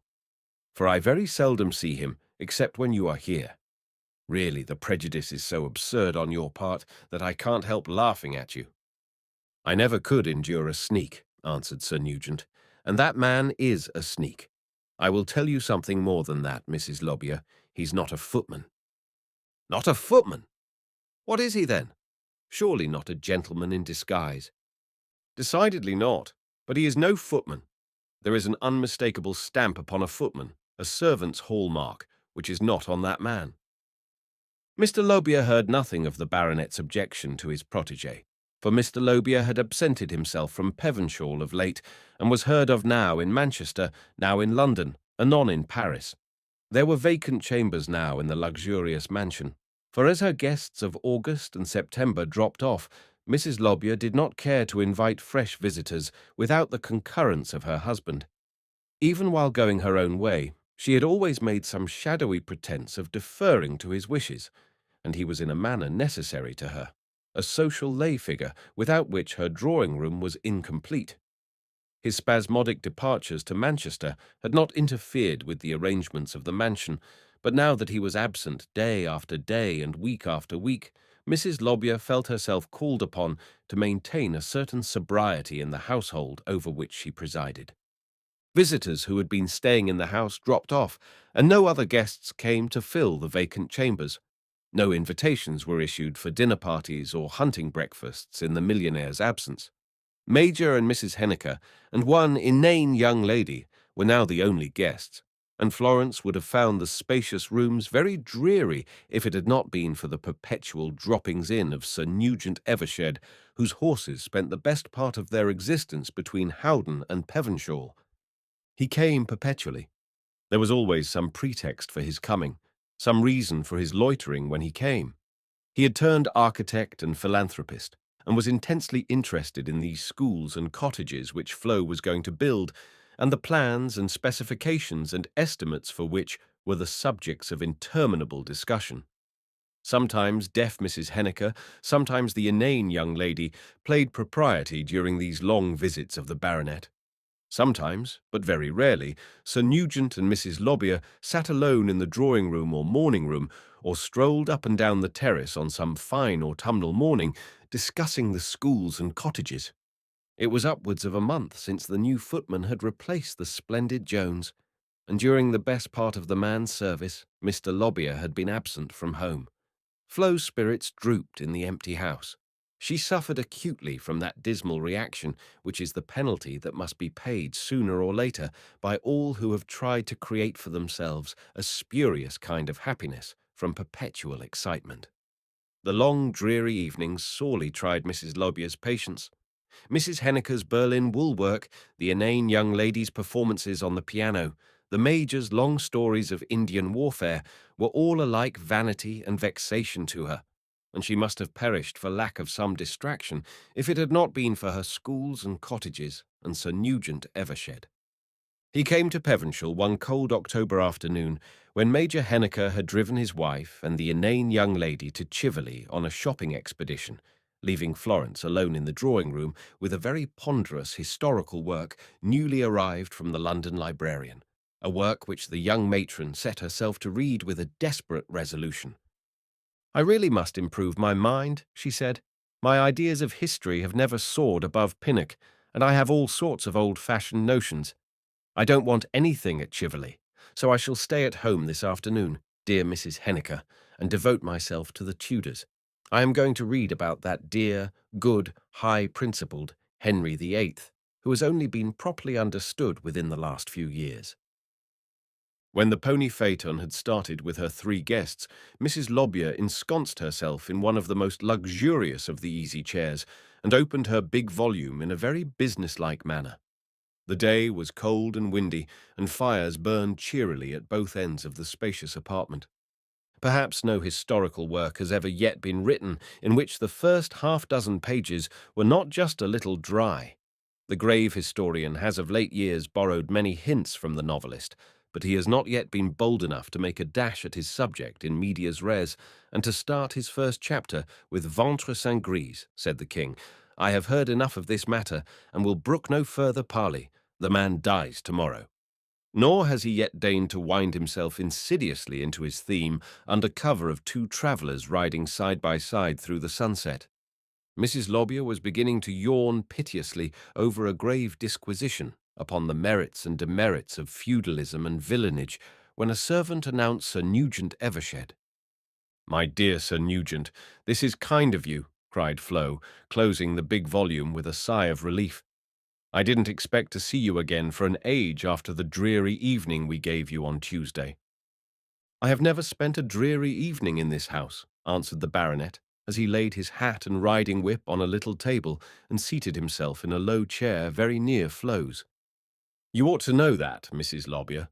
for I very seldom see him except when you are here. Really, the prejudice is so absurd on your part that I can't help laughing at you. I never could endure a sneak, answered Sir Nugent, and that man is a sneak. I will tell you something more than that, Mrs. Lobbyer. He's not a footman. Not a footman? What is he then? Surely not a gentleman in disguise. Decidedly not, but he is no footman. There is an unmistakable stamp upon a footman, a servant's hallmark, which is not on that man. Mr. Lobbyer heard nothing of the baronet's objection to his protégé, for Mr. Lobbyer had absented himself from Pevenshaw of late, and was heard of now in Manchester, now in London, anon in Paris. There were vacant chambers now in the luxurious mansion, for as her guests of August and September dropped off, Mrs. Lobbyer did not care to invite fresh visitors without the concurrence of her husband. Even while going her own way, she had always made some shadowy pretence of deferring to his wishes, and he was in a manner necessary to her, a social lay figure without which her drawing-room was incomplete. His spasmodic departures to Manchester had not interfered with the arrangements of the mansion, but now that he was absent day after day and week after week, Mrs. Lobbyer felt herself called upon to maintain a certain sobriety in the household over which she presided. Visitors who had been staying in the house dropped off, and no other guests came to fill the vacant chambers. No invitations were issued for dinner parties or hunting breakfasts in the millionaire's absence. Major and Mrs. Henniker and one inane young lady were now the only guests, and Florence would have found the spacious rooms very dreary if it had not been for the perpetual droppings-in of Sir Nugent Evershed, whose horses spent the best part of their existence between Howden and Pevenshaw. He came perpetually. There was always some pretext for his coming, some reason for his loitering when he came. He had turned architect and philanthropist, and was intensely interested in these schools and cottages which Flo was going to build, and the plans and specifications and estimates for which were the subjects of interminable discussion. Sometimes deaf Mrs. Henniker, sometimes the inane young lady, played propriety during these long visits of the baronet. Sometimes, but very rarely, Sir Nugent and Mrs. Lobbyer sat alone in the drawing-room or morning-room, or strolled up and down the terrace on some fine autumnal morning, discussing the schools and cottages. It was upwards of a month since the new footman had replaced the splendid Jones, and during the best part of the man's service, Mr. Lobbyer had been absent from home. Flo's spirits drooped in the empty house. She suffered acutely from that dismal reaction which is the penalty that must be paid sooner or later by all who have tried to create for themselves a spurious kind of happiness from perpetual excitement. The long, dreary evenings sorely tried Mrs. Lobbyer's patience. Mrs. Henniker's Berlin wool work, the inane young lady's performances on the piano, the Major's long stories of Indian warfare were all alike vanity and vexation to her, and she must have perished for lack of some distraction if it had not been for her schools and cottages and Sir Nugent Evershed. He came to Pevenshaw one cold October afternoon when Major Henniker had driven his wife and the inane young lady to Chiverley on a shopping expedition, leaving Florence alone in the drawing-room with a very ponderous historical work newly arrived from the London librarian, a work which the young matron set herself to read with a desperate resolution. "I really must improve my mind," she said. "My ideas of history have never soared above Pinnock, and I have all sorts of old-fashioned notions. I don't want anything at Chiverley, so I shall stay at home this afternoon, dear Mrs. Henniker, and devote myself to the Tudors. I am going to read about that dear, good, high-principled Henry VIII, who has only been properly understood within the last few years. When the pony phaeton had started with her 3 guests, Mrs. Lobbyer ensconced herself in one of the most luxurious of the easy chairs and opened her big volume in a very businesslike manner. The day was cold and windy, and fires burned cheerily at both ends of the spacious apartment. Perhaps no historical work has ever yet been written in which the first half-dozen pages were not just a little dry. The grave historian has of late years borrowed many hints from the novelist, but he has not yet been bold enough to make a dash at his subject in medias res, and to start his first chapter with ventre saint gris, said the king. I have heard enough of this matter, and will brook no further parley. The man dies tomorrow. Nor has he yet deigned to wind himself insidiously into his theme under cover of 2 travellers riding side by side through the sunset. Mrs. Lobbyer was beginning to yawn piteously over a grave disquisition upon the merits and demerits of feudalism and villanage when a servant announced Sir Nugent Evershed. "My dear Sir Nugent, this is kind of you," cried Flo, closing the big volume with a sigh of relief. "I didn't expect to see you again for an age after the dreary evening we gave you on Tuesday." "I have never spent a dreary evening in this house," answered the baronet, as he laid his hat and riding whip on a little table and seated himself in a low chair very near Flo's. "You ought to know that, Mrs. Lobbyer."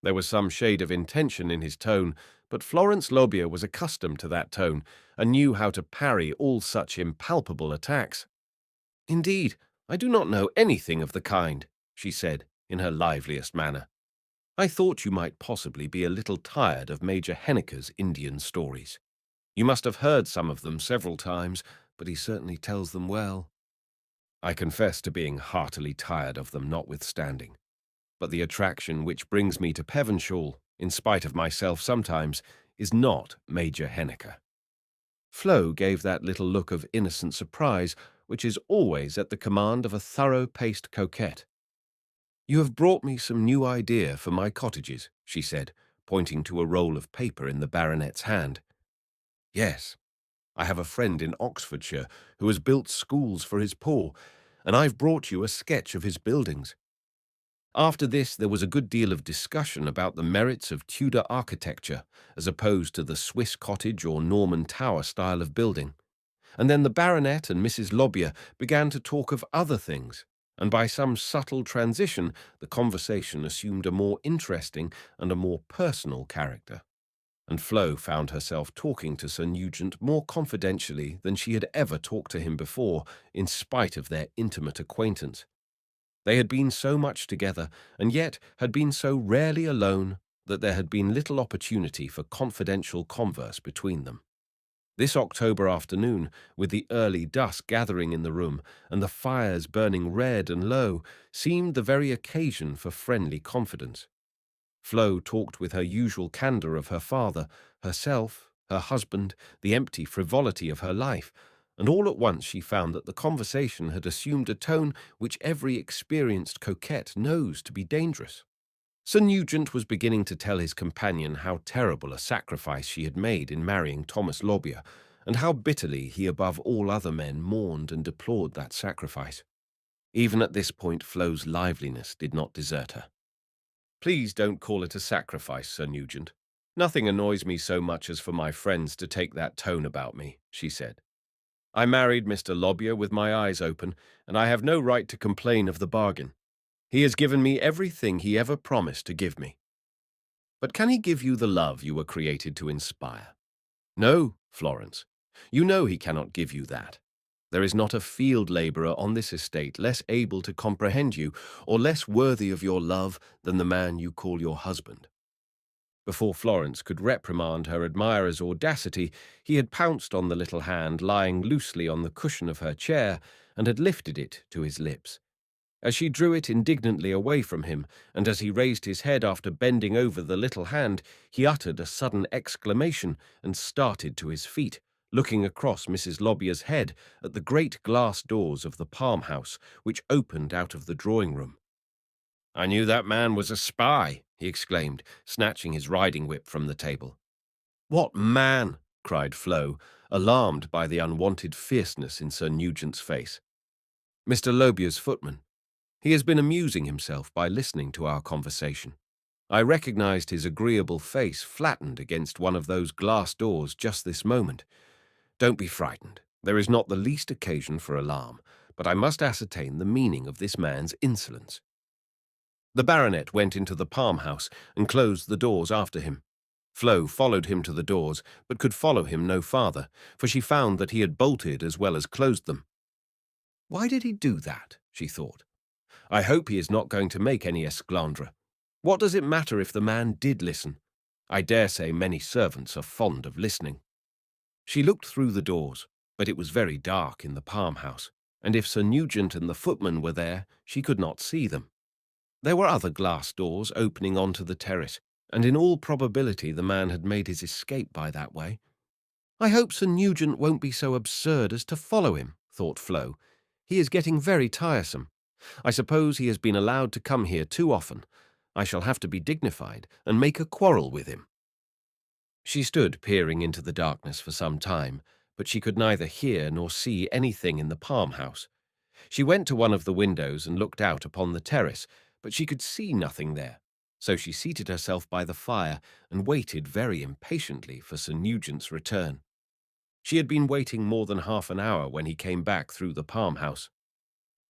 There was some shade of intention in his tone, but Florence Lobbyer was accustomed to that tone and knew how to parry all such impalpable attacks. "Indeed, I do not know anything of the kind," she said in her liveliest manner. "I thought you might possibly be a little tired of Major Henniker's Indian stories. You must have heard some of them several times, but he certainly tells them well." "I confess to being heartily tired of them notwithstanding. But the attraction which brings me to Pevenshaw, in spite of myself sometimes, is not Major Henniker." Flo gave that little look of innocent surprise which is always at the command of a thorough-paced coquette. "You have brought me some new idea for my cottages," she said, pointing to a roll of paper in the baronet's hand. "Yes, I have a friend in Oxfordshire who has built schools for his poor, and I've brought you a sketch of his buildings." After this there was a good deal of discussion about the merits of Tudor architecture as opposed to the Swiss cottage or Norman tower style of building. And then the baronet and Mrs. Lobbyer began to talk of other things, and by some subtle transition the conversation assumed a more interesting and a more personal character. And Flo found herself talking to Sir Nugent more confidentially than she had ever talked to him before, in spite of their intimate acquaintance. They had been so much together, and yet had been so rarely alone, that there had been little opportunity for confidential converse between them. This October afternoon, with the early dusk gathering in the room and the fires burning red and low, seemed the very occasion for friendly confidence. Flo talked with her usual candour of her father, herself, her husband, the empty frivolity of her life, and all at once she found that the conversation had assumed a tone which every experienced coquette knows to be dangerous. Sir Nugent was beginning to tell his companion how terrible a sacrifice she had made in marrying Thomas Lobbyer, and how bitterly he above all other men mourned and deplored that sacrifice. Even at this point Flo's liveliness did not desert her. "Please don't call it a sacrifice, Sir Nugent. Nothing annoys me so much as for my friends to take that tone about me," she said. "I married Mr. Lobbyer with my eyes open, and I have no right to complain of the bargain. He has given me everything he ever promised to give me. But can he give you the love you were created to inspire? No, Florence. You know he cannot give you that. There is not a field labourer on this estate less able to comprehend you or less worthy of your love than the man you call your husband." Before Florence could reprimand her admirer's audacity, he had pounced on the little hand lying loosely on the cushion of her chair and had lifted it to his lips. As she drew it indignantly away from him, and as he raised his head after bending over the little hand, he uttered a sudden exclamation and started to his feet, looking across Mrs. Lobbyer's head at the great glass doors of the palm-house, which opened out of the drawing-room. "I knew that man was a spy," he exclaimed, snatching his riding-whip from the table. "What man?" cried Flo, alarmed by the unwanted fierceness in Sir Nugent's face. "Mr. Lobia's footman. He has been amusing himself by listening to our conversation. I recognized his agreeable face flattened against one of those glass doors just this moment. Don't be frightened. There is not the least occasion for alarm, but I must ascertain the meaning of this man's insolence." The baronet went into the palm-house and closed the doors after him. Flo followed him to the doors, but could follow him no farther, for she found that he had bolted as well as closed them. "Why did he do that?" she thought. "I hope he is not going to make any esclandre. What does it matter if the man did listen? I dare say many servants are fond of listening." She looked through the doors, but it was very dark in the palm-house, and if Sir Nugent and the footman were there, she could not see them. There were other glass doors opening onto the terrace, and in all probability the man had made his escape by that way. "I hope Sir Nugent won't be so absurd as to follow him," thought Flo. "He is getting very tiresome. I suppose he has been allowed to come here too often. I shall have to be dignified and make a quarrel with him." She stood peering into the darkness for some time, but she could neither hear nor see anything in the palm-house. She went to one of the windows and looked out upon the terrace, but she could see nothing there, so she seated herself by the fire and waited very impatiently for Sir Nugent's return. She had been waiting more than half an hour when he came back through the palm-house.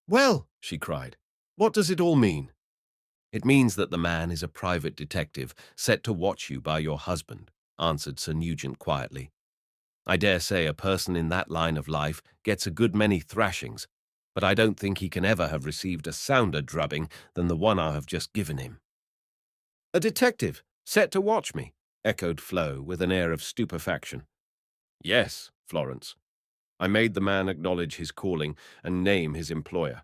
"Well," she cried, "what does it all mean?" "It means that the man is a private detective set to watch you by your husband," answered Sir Nugent quietly. "I dare say a person in that line of life gets a good many thrashings, but I don't think he can ever have received a sounder drubbing than the one I have just given him." "A detective, set to watch me," echoed Flo with an air of stupefaction. "Yes, Florence. I made the man acknowledge his calling and name his employer.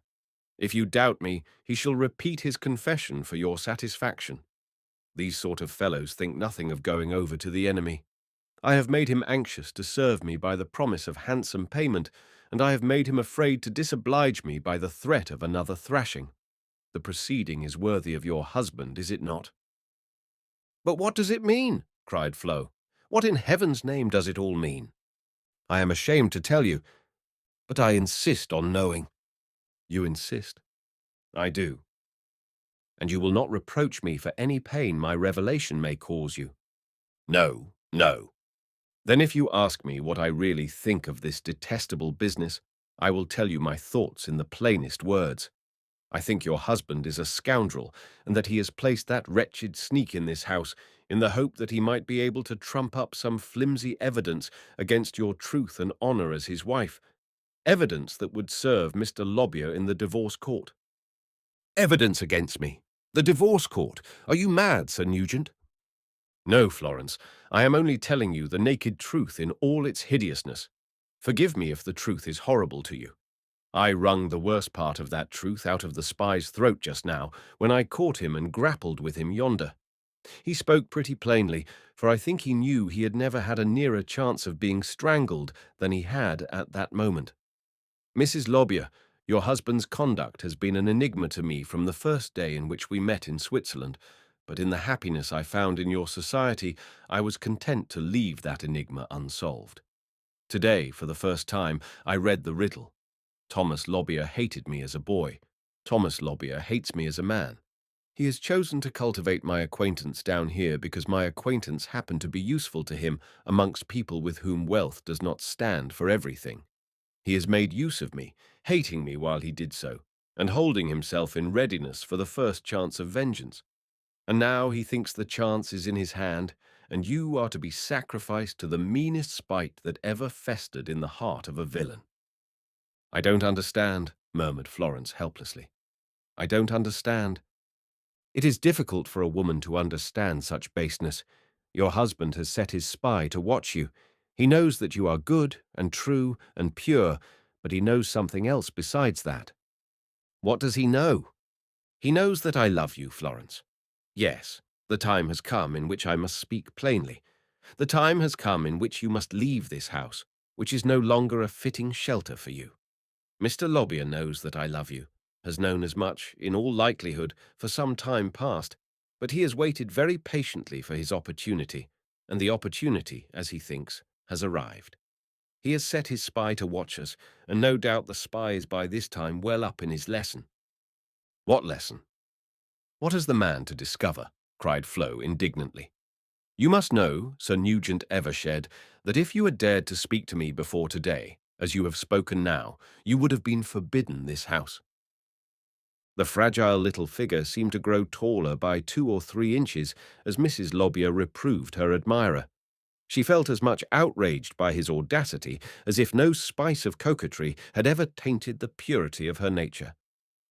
If you doubt me, he shall repeat his confession for your satisfaction. These sort of fellows think nothing of going over to the enemy. I have made him anxious to serve me by the promise of handsome payment, and I have made him afraid to disoblige me by the threat of another thrashing. The proceeding is worthy of your husband, is it not?" "But what does it mean?" cried Flo. "What in heaven's name does it all mean?" "I am ashamed to tell you, but I insist on knowing." "You insist?" "I do." "And you will not reproach me for any pain my revelation may cause you?" "No, no." "Then if you ask me what I really think of this detestable business, I will tell you my thoughts in the plainest words. I think your husband is a scoundrel, and that he has placed that wretched sneak in this house in the hope that he might be able to trump up some flimsy evidence against your truth and honor as his wife, evidence that would serve Mr. Lobbyer in the divorce court." "Evidence against me? The divorce court? Are you mad, Sir Nugent?" "No, Florence, I am only telling you the naked truth in all its hideousness. Forgive me if the truth is horrible to you. I wrung the worst part of that truth out of the spy's throat just now, when I caught him and grappled with him yonder. He spoke pretty plainly, for I think he knew he had never had a nearer chance of being strangled than he had at that moment. Mrs. Lobbyer, your husband's conduct has been an enigma to me from the first day in which we met in Switzerland, but in the happiness I found in your society, I was content to leave that enigma unsolved. Today, for the first time, I read the riddle. Thomas Lobbyer hated me as a boy. Thomas Lobbyer hates me as a man. He has chosen to cultivate my acquaintance down here because my acquaintance happened to be useful to him amongst people with whom wealth does not stand for everything. He has made use of me, hating me while he did so, and holding himself in readiness for the first chance of vengeance. And now he thinks the chance is in his hand, and you are to be sacrificed to the meanest spite that ever festered in the heart of a villain." "I don't understand," murmured Florence helplessly. "I don't understand." "It is difficult for a woman to understand such baseness. Your husband has set his spy to watch you. He knows that you are good and true and pure, but he knows something else besides that." "What does he know?" "He knows that I love you, Florence. Yes, the time has come in which I must speak plainly. The time has come in which you must leave this house, which is no longer a fitting shelter for you. Mr. Lobbyer knows that I love you, has known as much, in all likelihood, for some time past, but he has waited very patiently for his opportunity, and the opportunity, as he thinks, has arrived. He has set his spy to watch us, and no doubt the spy is by this time well up in his lesson." "What lesson? What has the man to discover?" cried Flo indignantly. "You must know, Sir Nugent Evershed, that if you had dared to speak to me before today, as you have spoken now, you would have been forbidden this house." The fragile little figure seemed to grow taller by 2 or 3 inches as Mrs. Lobbyer reproved her admirer. She felt as much outraged by his audacity as if no spice of coquetry had ever tainted the purity of her nature.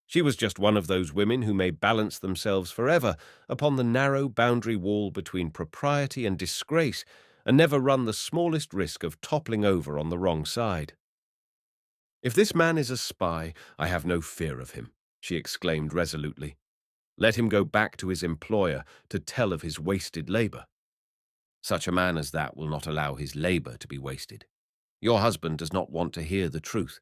She was just one of those women who may balance themselves forever upon the narrow boundary wall between propriety and disgrace, and never run the smallest risk of toppling over on the wrong side. "If this man is a spy, I have no fear of him," she exclaimed resolutely. "Let him go back to his employer to tell of his wasted labor. Such a man as that will not allow his labor to be wasted. Your husband does not want to hear the truth.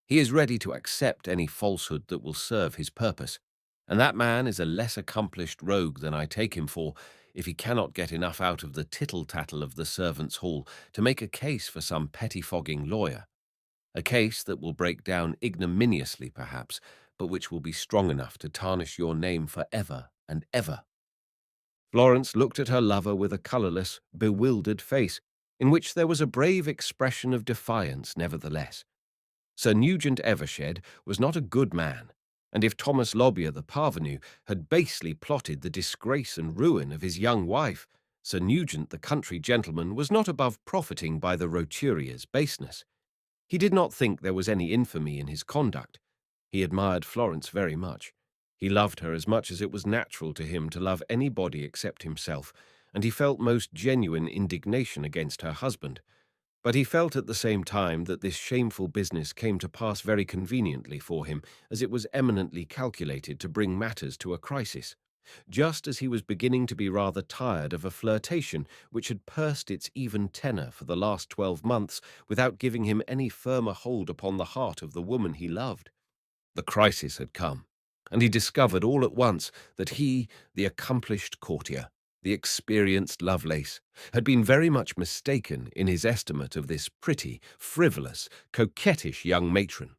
He is ready to accept any falsehood that will serve his purpose, and that man is a less accomplished rogue than I take him for if he cannot get enough out of the tittle-tattle of the servants' hall to make a case for some pettifogging lawyer, a case that will break down ignominiously perhaps, but which will be strong enough to tarnish your name for ever and ever." Florence looked at her lover with a colourless, bewildered face, in which there was a brave expression of defiance nevertheless. Sir Nugent Evershed was not a good man, and if Thomas Lobbyer the parvenu had basely plotted the disgrace and ruin of his young wife, Sir Nugent the country gentleman was not above profiting by the roturier's baseness. He did not think there was any infamy in his conduct. He admired Florence very much. He loved her as much as it was natural to him to love anybody except himself, and he felt most genuine indignation against her husband. But he felt at the same time that this shameful business came to pass very conveniently for him, as it was eminently calculated to bring matters to a crisis, just as he was beginning to be rather tired of a flirtation which had pursed its even tenor for the last 12 months without giving him any firmer hold upon the heart of the woman he loved. The crisis had come, and he discovered all at once that he, the accomplished courtier, the experienced Lovelace, had been very much mistaken in his estimate of this pretty, frivolous, coquettish young matron.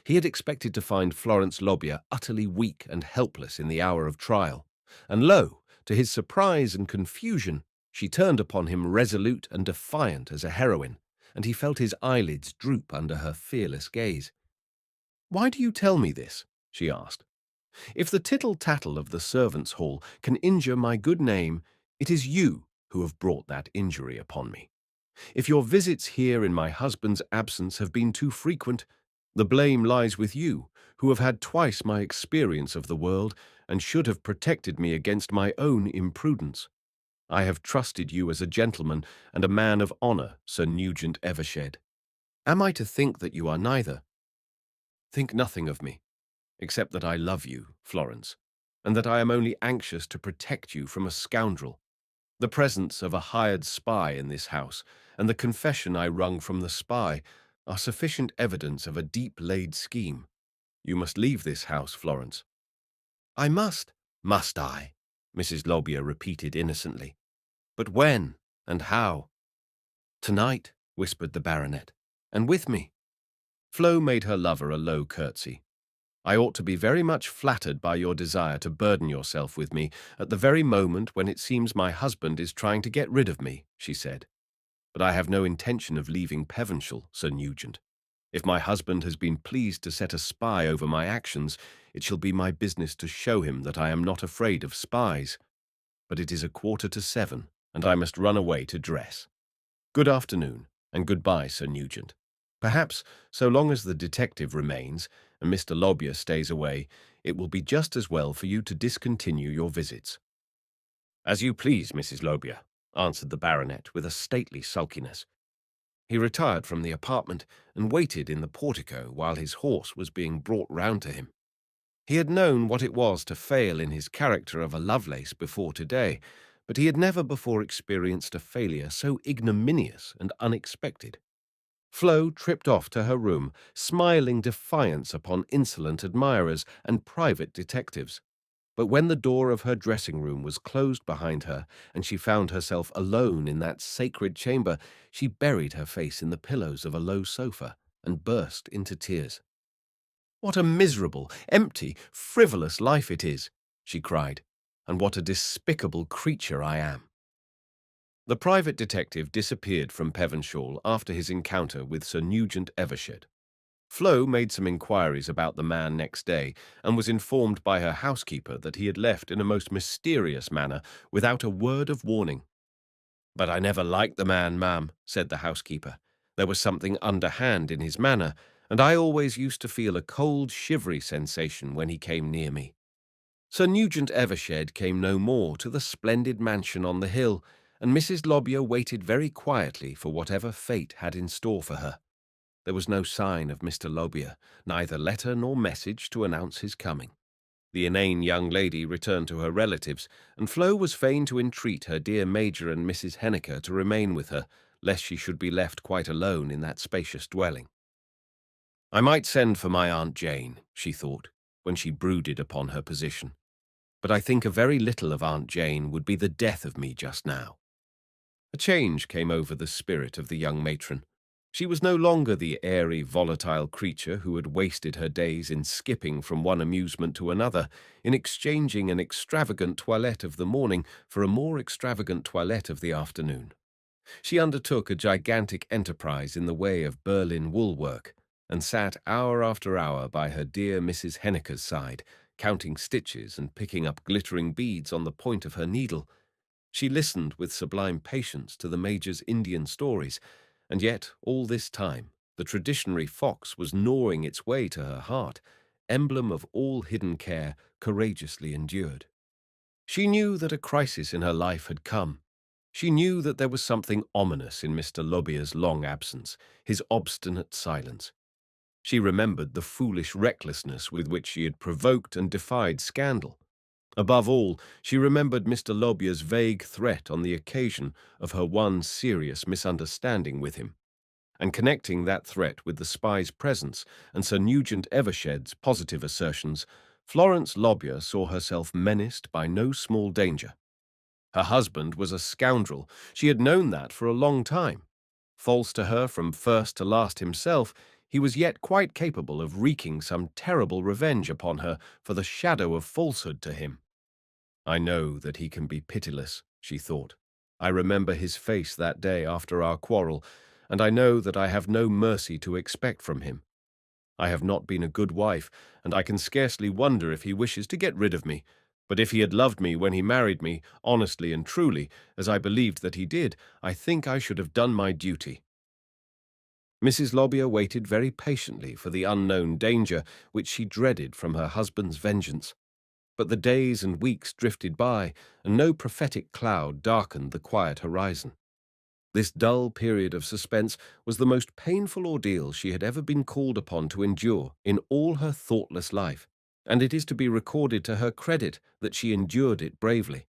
He had expected to find Florence Lobbyer utterly weak and helpless in the hour of trial, and lo, to his surprise and confusion, she turned upon him resolute and defiant as a heroine, and he felt his eyelids droop under her fearless gaze. "Why do you tell me this?" she asked. "If the tittle-tattle of the servants' hall can injure my good name, it is you who have brought that injury upon me. If your visits here in my husband's absence have been too frequent, the blame lies with you, who have had twice my experience of the world and should have protected me against my own imprudence. I have trusted you as a gentleman and a man of honour, Sir Nugent Evershed. Am I to think that you are neither? Think nothing of me, except that I love you, Florence, and that I am only anxious to protect you from a scoundrel. The presence of a hired spy in this house, and the confession I wrung from the spy, are sufficient evidence of a deep-laid scheme. You must leave this house, Florence." "I must." "Must I?" Mrs. Lobbyer repeated innocently. "But when and how?" "Tonight," whispered the baronet, "and with me." Flo made her lover a low curtsy. "I ought to be very much flattered by your desire to burden yourself with me at the very moment when it seems my husband is trying to get rid of me," she said. "But I have no intention of leaving Pevenshall, Sir Nugent. If my husband has been pleased to set a spy over my actions, it shall be my business to show him that I am not afraid of spies. But it is 7:15, and I must run away to dress. Good afternoon, and goodbye, Sir Nugent. Perhaps, so long as the detective remains and Mr. Lobbyer stays away, it will be just as well for you to discontinue your visits." "As you please, Mrs. Lobbyer," answered the baronet with a stately sulkiness. He retired from the apartment and waited in the portico while his horse was being brought round to him. He had known what it was to fail in his character of a Lovelace before today, but he had never before experienced a failure so ignominious and unexpected. Flo tripped off to her room, smiling defiance upon insolent admirers and private detectives. But when the door of her dressing room was closed behind her and she found herself alone in that sacred chamber, she buried her face in the pillows of a low sofa and burst into tears. "What a miserable, empty, frivolous life it is," she cried, "and what a despicable creature I am." The private detective disappeared from Pevenshaw after his encounter with Sir Nugent Evershed. Flo made some inquiries about the man next day and was informed by her housekeeper that he had left in a most mysterious manner without a word of warning. "But I never liked the man, ma'am," said the housekeeper. "There was something underhand in his manner, and I always used to feel a cold, shivery sensation when he came near me." Sir Nugent Evershed came no more to the splendid mansion on the hill, and Mrs. Lobbyer waited very quietly for whatever fate had in store for her. There was no sign of Mr. Lobbyer, neither letter nor message to announce his coming. The inane young lady returned to her relatives, and Flo was fain to entreat her dear Major and Mrs. Henniker to remain with her, lest she should be left quite alone in that spacious dwelling. "I might send for my Aunt Jane," she thought, when she brooded upon her position. "But I think a very little of Aunt Jane would be the death of me just now." A change came over the spirit of the young matron. She was no longer the airy, volatile creature who had wasted her days in skipping from one amusement to another, in exchanging an extravagant toilette of the morning for a more extravagant toilette of the afternoon. She undertook a gigantic enterprise in the way of Berlin wool work, and sat hour after hour by her dear Mrs. Henniker's side, counting stitches and picking up glittering beads on the point of her needle. She listened with sublime patience to the Major's Indian stories, and yet all this time the traditionary fox was gnawing its way to her heart, emblem of all hidden care courageously endured. She knew that a crisis in her life had come. She knew that there was something ominous in Mr. Lobbier's long absence, his obstinate silence. She remembered the foolish recklessness with which she had provoked and defied scandal. Above all, she remembered Mr. Lobbier's vague threat on the occasion of her one serious misunderstanding with him, and connecting that threat with the spy's presence and Sir Nugent Evershed's positive assertions, Florence Lobbyer saw herself menaced by no small danger. Her husband was a scoundrel. She had known that for a long time. False to her from first to last himself, he was yet quite capable of wreaking some terrible revenge upon her for the shadow of falsehood to him. "I know that he can be pitiless," she thought. "I remember his face that day after our quarrel, and I know that I have no mercy to expect from him. I have not been a good wife, and I can scarcely wonder if he wishes to get rid of me. But if he had loved me when he married me, honestly and truly, as I believed that he did, I think I should have done my duty." Mrs. Lobbyer waited very patiently for the unknown danger which she dreaded from her husband's vengeance. But the days and weeks drifted by, and no prophetic cloud darkened the quiet horizon. This dull period of suspense was the most painful ordeal she had ever been called upon to endure in all her thoughtless life, and it is to be recorded to her credit that she endured it bravely.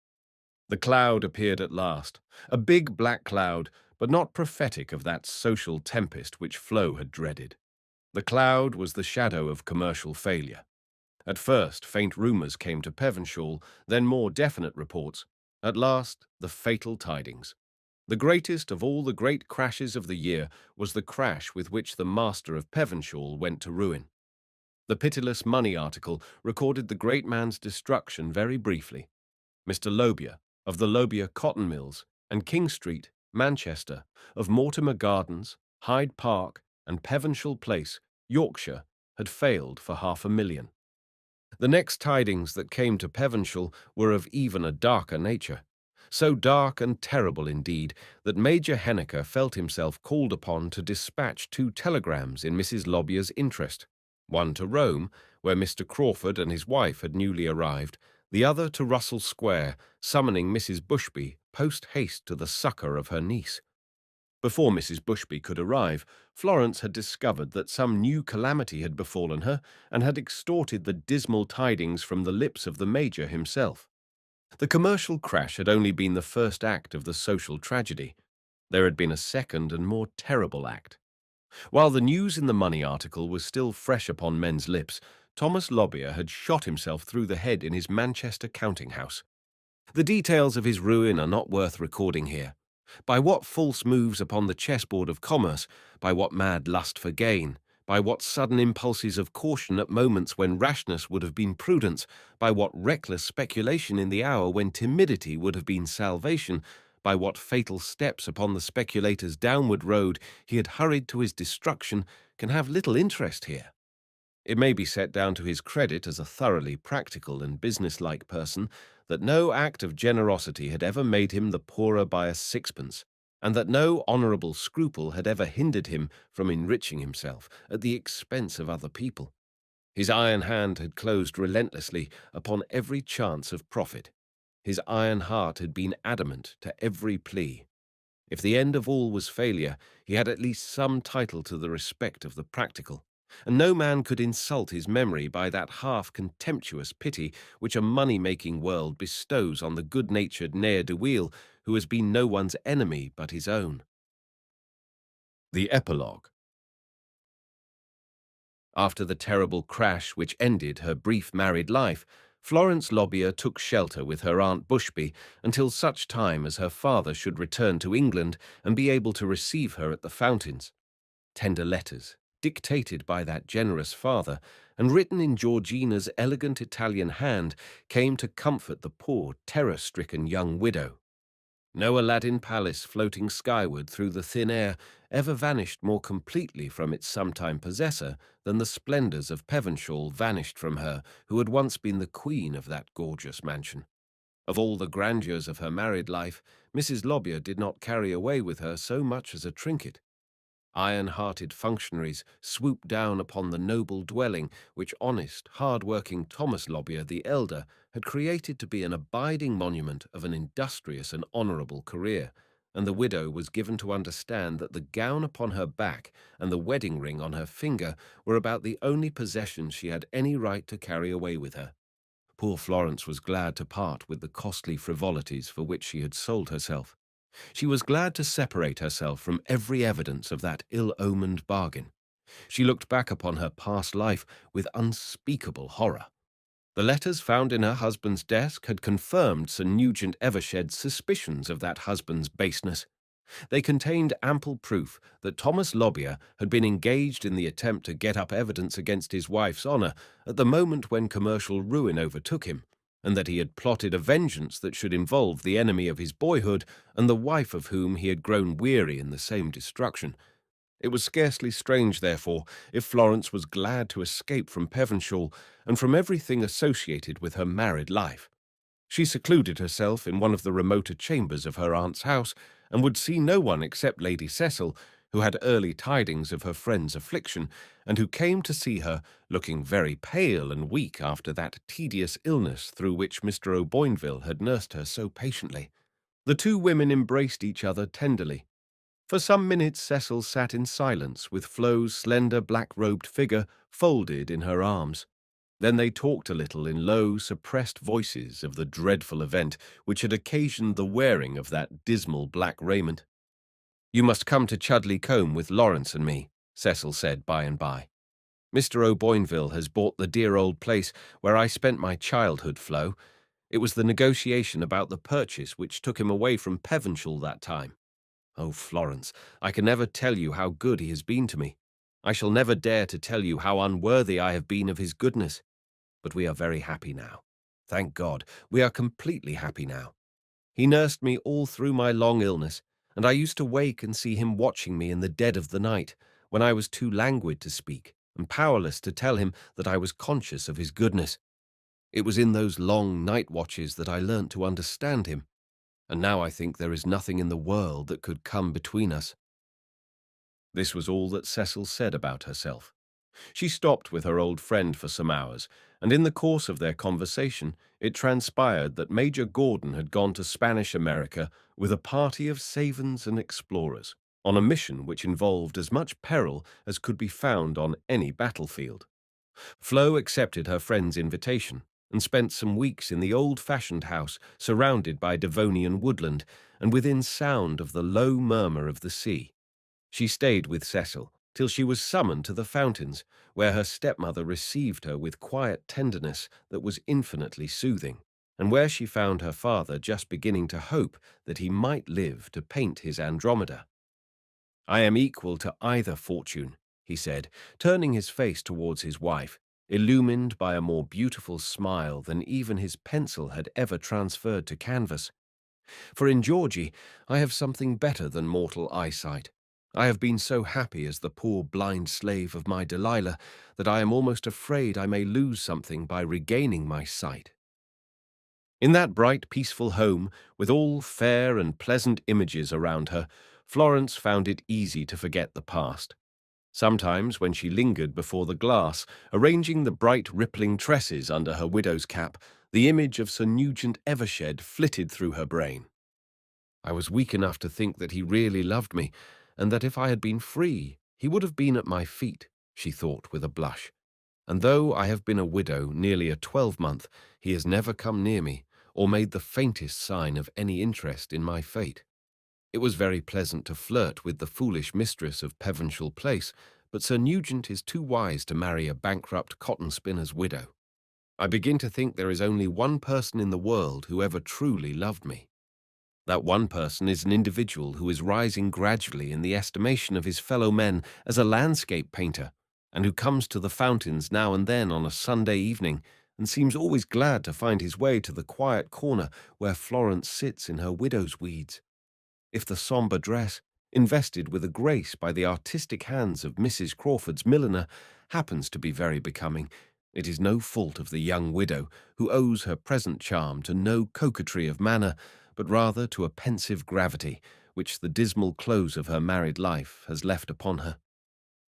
The cloud appeared at last, a big black cloud, but not prophetic of that social tempest which Flo had dreaded. The cloud was the shadow of commercial failure. At first, faint rumours came to Pevenshaw, then more definite reports. At last, the fatal tidings. The greatest of all the great crashes of the year was the crash with which the master of Pevenshaw went to ruin. The pitiless money article recorded the great man's destruction very briefly. Mr. Lobbyer, of the Lobbyer Cotton Mills, and King Street, Manchester, of Mortimer Gardens, Hyde Park, and Pevenshaw Place, Yorkshire, had failed for £500,000. The next tidings that came to Pevenshaw were of even a darker nature, so dark and terrible indeed that Major Henniker felt himself called upon to dispatch 2 telegrams in Mrs. Lobbyer's interest, one to Rome, where Mr. Crawford and his wife had newly arrived, the other to Russell Square, summoning Mrs. Bushby post-haste to the succour of her niece. Before Mrs. Bushby could arrive, Florence had discovered that some new calamity had befallen her and had extorted the dismal tidings from the lips of the Major himself. The commercial crash had only been the first act of the social tragedy. There had been a second and more terrible act. While the news in the money article was still fresh upon men's lips, Thomas Lobbyer had shot himself through the head in his Manchester counting house. The details of his ruin are not worth recording here. By what false moves upon the chessboard of commerce, by what mad lust for gain, by what sudden impulses of caution at moments when rashness would have been prudence, by what reckless speculation in the hour when timidity would have been salvation, by what fatal steps upon the speculator's downward road he had hurried to his destruction, can have little interest here. It may be set down to his credit as a thoroughly practical and businesslike person that no act of generosity had ever made him the poorer by a sixpence, and that no honourable scruple had ever hindered him from enriching himself at the expense of other people. His iron hand had closed relentlessly upon every chance of profit. His iron heart had been adamant to every plea. If the end of all was failure, he had at least some title to the respect of the practical, and no man could insult his memory by that half-contemptuous pity which a money-making world bestows on the good-natured ne'er-do-weel who has been no one's enemy but his own. The Epilogue. After the terrible crash which ended her brief married life, Florence Lobbyer took shelter with her Aunt Bushby until such time as her father should return to England and be able to receive her at the fountains. Tender letters, dictated by that generous father, and written in Georgina's elegant Italian hand, came to comfort the poor, terror-stricken young widow. No Aladdin palace floating skyward through the thin air ever vanished more completely from its sometime possessor than the splendours of Pevenshall vanished from her who had once been the queen of that gorgeous mansion. Of all the grandeurs of her married life, Mrs. Lobbyer did not carry away with her so much as a trinket. Iron-hearted functionaries swooped down upon the noble dwelling which honest, hard-working Thomas Lobbyer the elder had created to be an abiding monument of an industrious and honourable career, and the widow was given to understand that the gown upon her back and the wedding ring on her finger were about the only possessions she had any right to carry away with her. Poor Florence was glad to part with the costly frivolities for which she had sold herself. She was glad to separate herself from every evidence of that ill-omened bargain. She looked back upon her past life with unspeakable horror. The letters found in her husband's desk had confirmed Sir Nugent Evershed's suspicions of that husband's baseness. They contained ample proof that Thomas Lobbyer had been engaged in the attempt to get up evidence against his wife's honour at the moment when commercial ruin overtook him, and that he had plotted a vengeance that should involve the enemy of his boyhood and the wife of whom he had grown weary in the same destruction. It was scarcely strange, therefore, if Florence was glad to escape from Pevenshall and from everything associated with her married life. She secluded herself in one of the remoter chambers of her aunt's house, and would see no one except Lady Cecil, who had early tidings of her friend's affliction, and who came to see her, looking very pale and weak after that tedious illness through which Mr. O'Boinville had nursed her so patiently. The two women embraced each other tenderly. For some minutes Cecil sat in silence, with Flo's slender black-robed figure folded in her arms. Then they talked a little in low, suppressed voices of the dreadful event which had occasioned the wearing of that dismal black raiment. "You must come to Chudley Combe with Lawrence and me," Cecil said by and by. "Mr. O'Boinville has bought the dear old place where I spent my childhood, Flo. It was the negotiation about the purchase which took him away from Pevenshall that time. Oh, Florence, I can never tell you how good he has been to me. I shall never dare to tell you how unworthy I have been of his goodness. But we are very happy now. Thank God, we are completely happy now. He nursed me all through my long illness, and I used to wake and see him watching me in the dead of the night, when I was too languid to speak, and powerless to tell him that I was conscious of his goodness. It was in those long night watches that I learnt to understand him, and now I think there is nothing in the world that could come between us." This was all that Cecil said about herself. She stopped with her old friend for some hours, and in the course of their conversation it transpired that Major Gordon had gone to Spanish America with a party of savans and explorers, on a mission which involved as much peril as could be found on any battlefield. Flo accepted her friend's invitation and spent some weeks in the old-fashioned house surrounded by Devonian woodland and within sound of the low murmur of the sea. She stayed with Cecil, till she was summoned to the fountains, where her stepmother received her with quiet tenderness that was infinitely soothing, and where she found her father just beginning to hope that he might live to paint his Andromeda. "I am equal to either fortune," he said, turning his face towards his wife, illumined by a more beautiful smile than even his pencil had ever transferred to canvas. "For in Georgie I have something better than mortal eyesight. I have been so happy as the poor blind slave of my Delilah that I am almost afraid I may lose something by regaining my sight." In that bright, peaceful home, with all fair and pleasant images around her, Florence found it easy to forget the past. Sometimes, when she lingered before the glass, arranging the bright rippling tresses under her widow's cap, the image of Sir Nugent Evershed flitted through her brain. I was weak enough to think that he really loved me, and that if I had been free, he would have been at my feet, she thought with a blush. And though I have been a widow nearly a 12-month, he has never come near me, or made the faintest sign of any interest in my fate. It was very pleasant to flirt with the foolish mistress of Pevenshall Place, but Sir Nugent is too wise to marry a bankrupt cotton spinner's widow. I begin to think there is only one person in the world who ever truly loved me. That one person is an individual who is rising gradually in the estimation of his fellow men as a landscape painter, and who comes to the fountains now and then on a Sunday evening, and seems always glad to find his way to the quiet corner where Florence sits in her widow's weeds. If the sombre dress, invested with a grace by the artistic hands of Mrs. Crawford's milliner, happens to be very becoming, it is no fault of the young widow, who owes her present charm to no coquetry of manner, but rather to a pensive gravity which the dismal close of her married life has left upon her.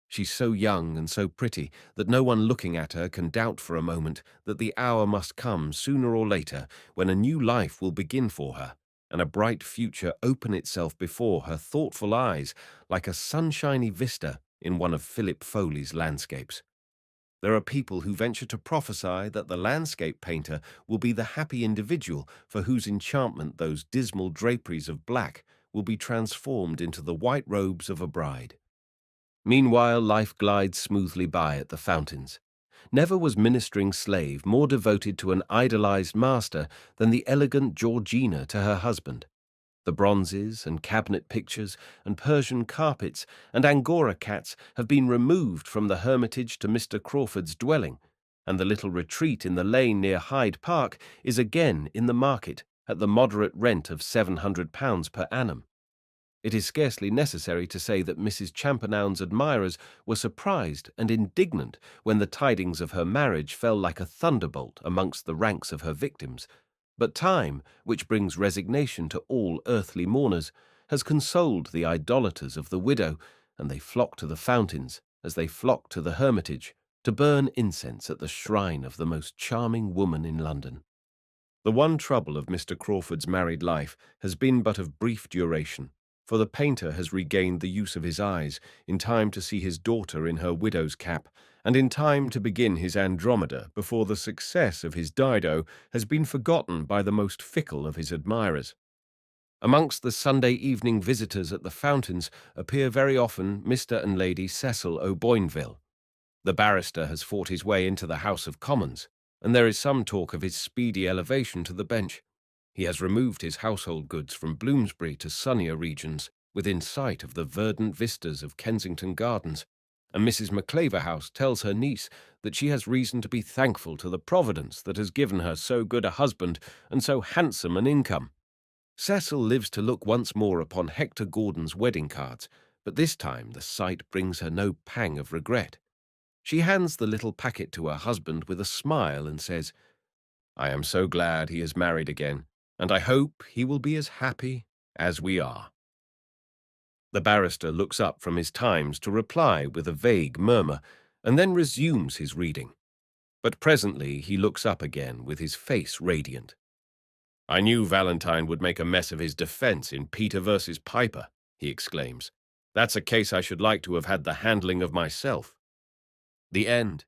She's so young and so pretty that no one looking at her can doubt for a moment that the hour must come sooner or later when a new life will begin for her, and a bright future open itself before her thoughtful eyes like a sunshiny vista in one of Philip Foley's landscapes. There are people who venture to prophesy that the landscape painter will be the happy individual for whose enchantment those dismal draperies of black will be transformed into the white robes of a bride. Meanwhile, life glides smoothly by at the fountains. Never was ministering slave more devoted to an idolized master than the elegant Georgina to her husband. The bronzes and cabinet pictures and Persian carpets and Angora cats have been removed from the hermitage to Mr. Crawford's dwelling, and the little retreat in the lane near Hyde Park is again in the market at the moderate rent of £700 per annum. It is scarcely necessary to say that Mrs. Champernowne's admirers were surprised and indignant when the tidings of her marriage fell like a thunderbolt amongst the ranks of her victims. But time, which brings resignation to all earthly mourners, has consoled the idolaters of the widow, and they flock to the fountains, as they flock to the hermitage, to burn incense at the shrine of the most charming woman in London. The one trouble of Mr. Crawford's married life has been but of brief duration, for the painter has regained the use of his eyes in time to see his daughter in her widow's cap, and in time to begin his Andromeda before the success of his Dido has been forgotten by the most fickle of his admirers. Amongst the Sunday evening visitors at the fountains appear very often Mr. and Lady Cecil O'Boinville. The barrister has fought his way into the House of Commons, and there is some talk of his speedy elevation to the bench. He has removed his household goods from Bloomsbury to sunnier regions, within sight of the verdant vistas of Kensington Gardens, and Mrs. Maclaverhouse tells her niece that she has reason to be thankful to the Providence that has given her so good a husband and so handsome an income. Cecil lives to look once more upon Hector Gordon's wedding cards, but this time the sight brings her no pang of regret. She hands the little packet to her husband with a smile and says, "I am so glad he is married again, and I hope he will be as happy as we are." The barrister looks up from his Times to reply with a vague murmur, and then resumes his reading. But presently he looks up again with his face radiant. "I knew Valentine would make a mess of his defense in Peter versus Piper," he exclaims. "That's a case I should like to have had the handling of myself." The end.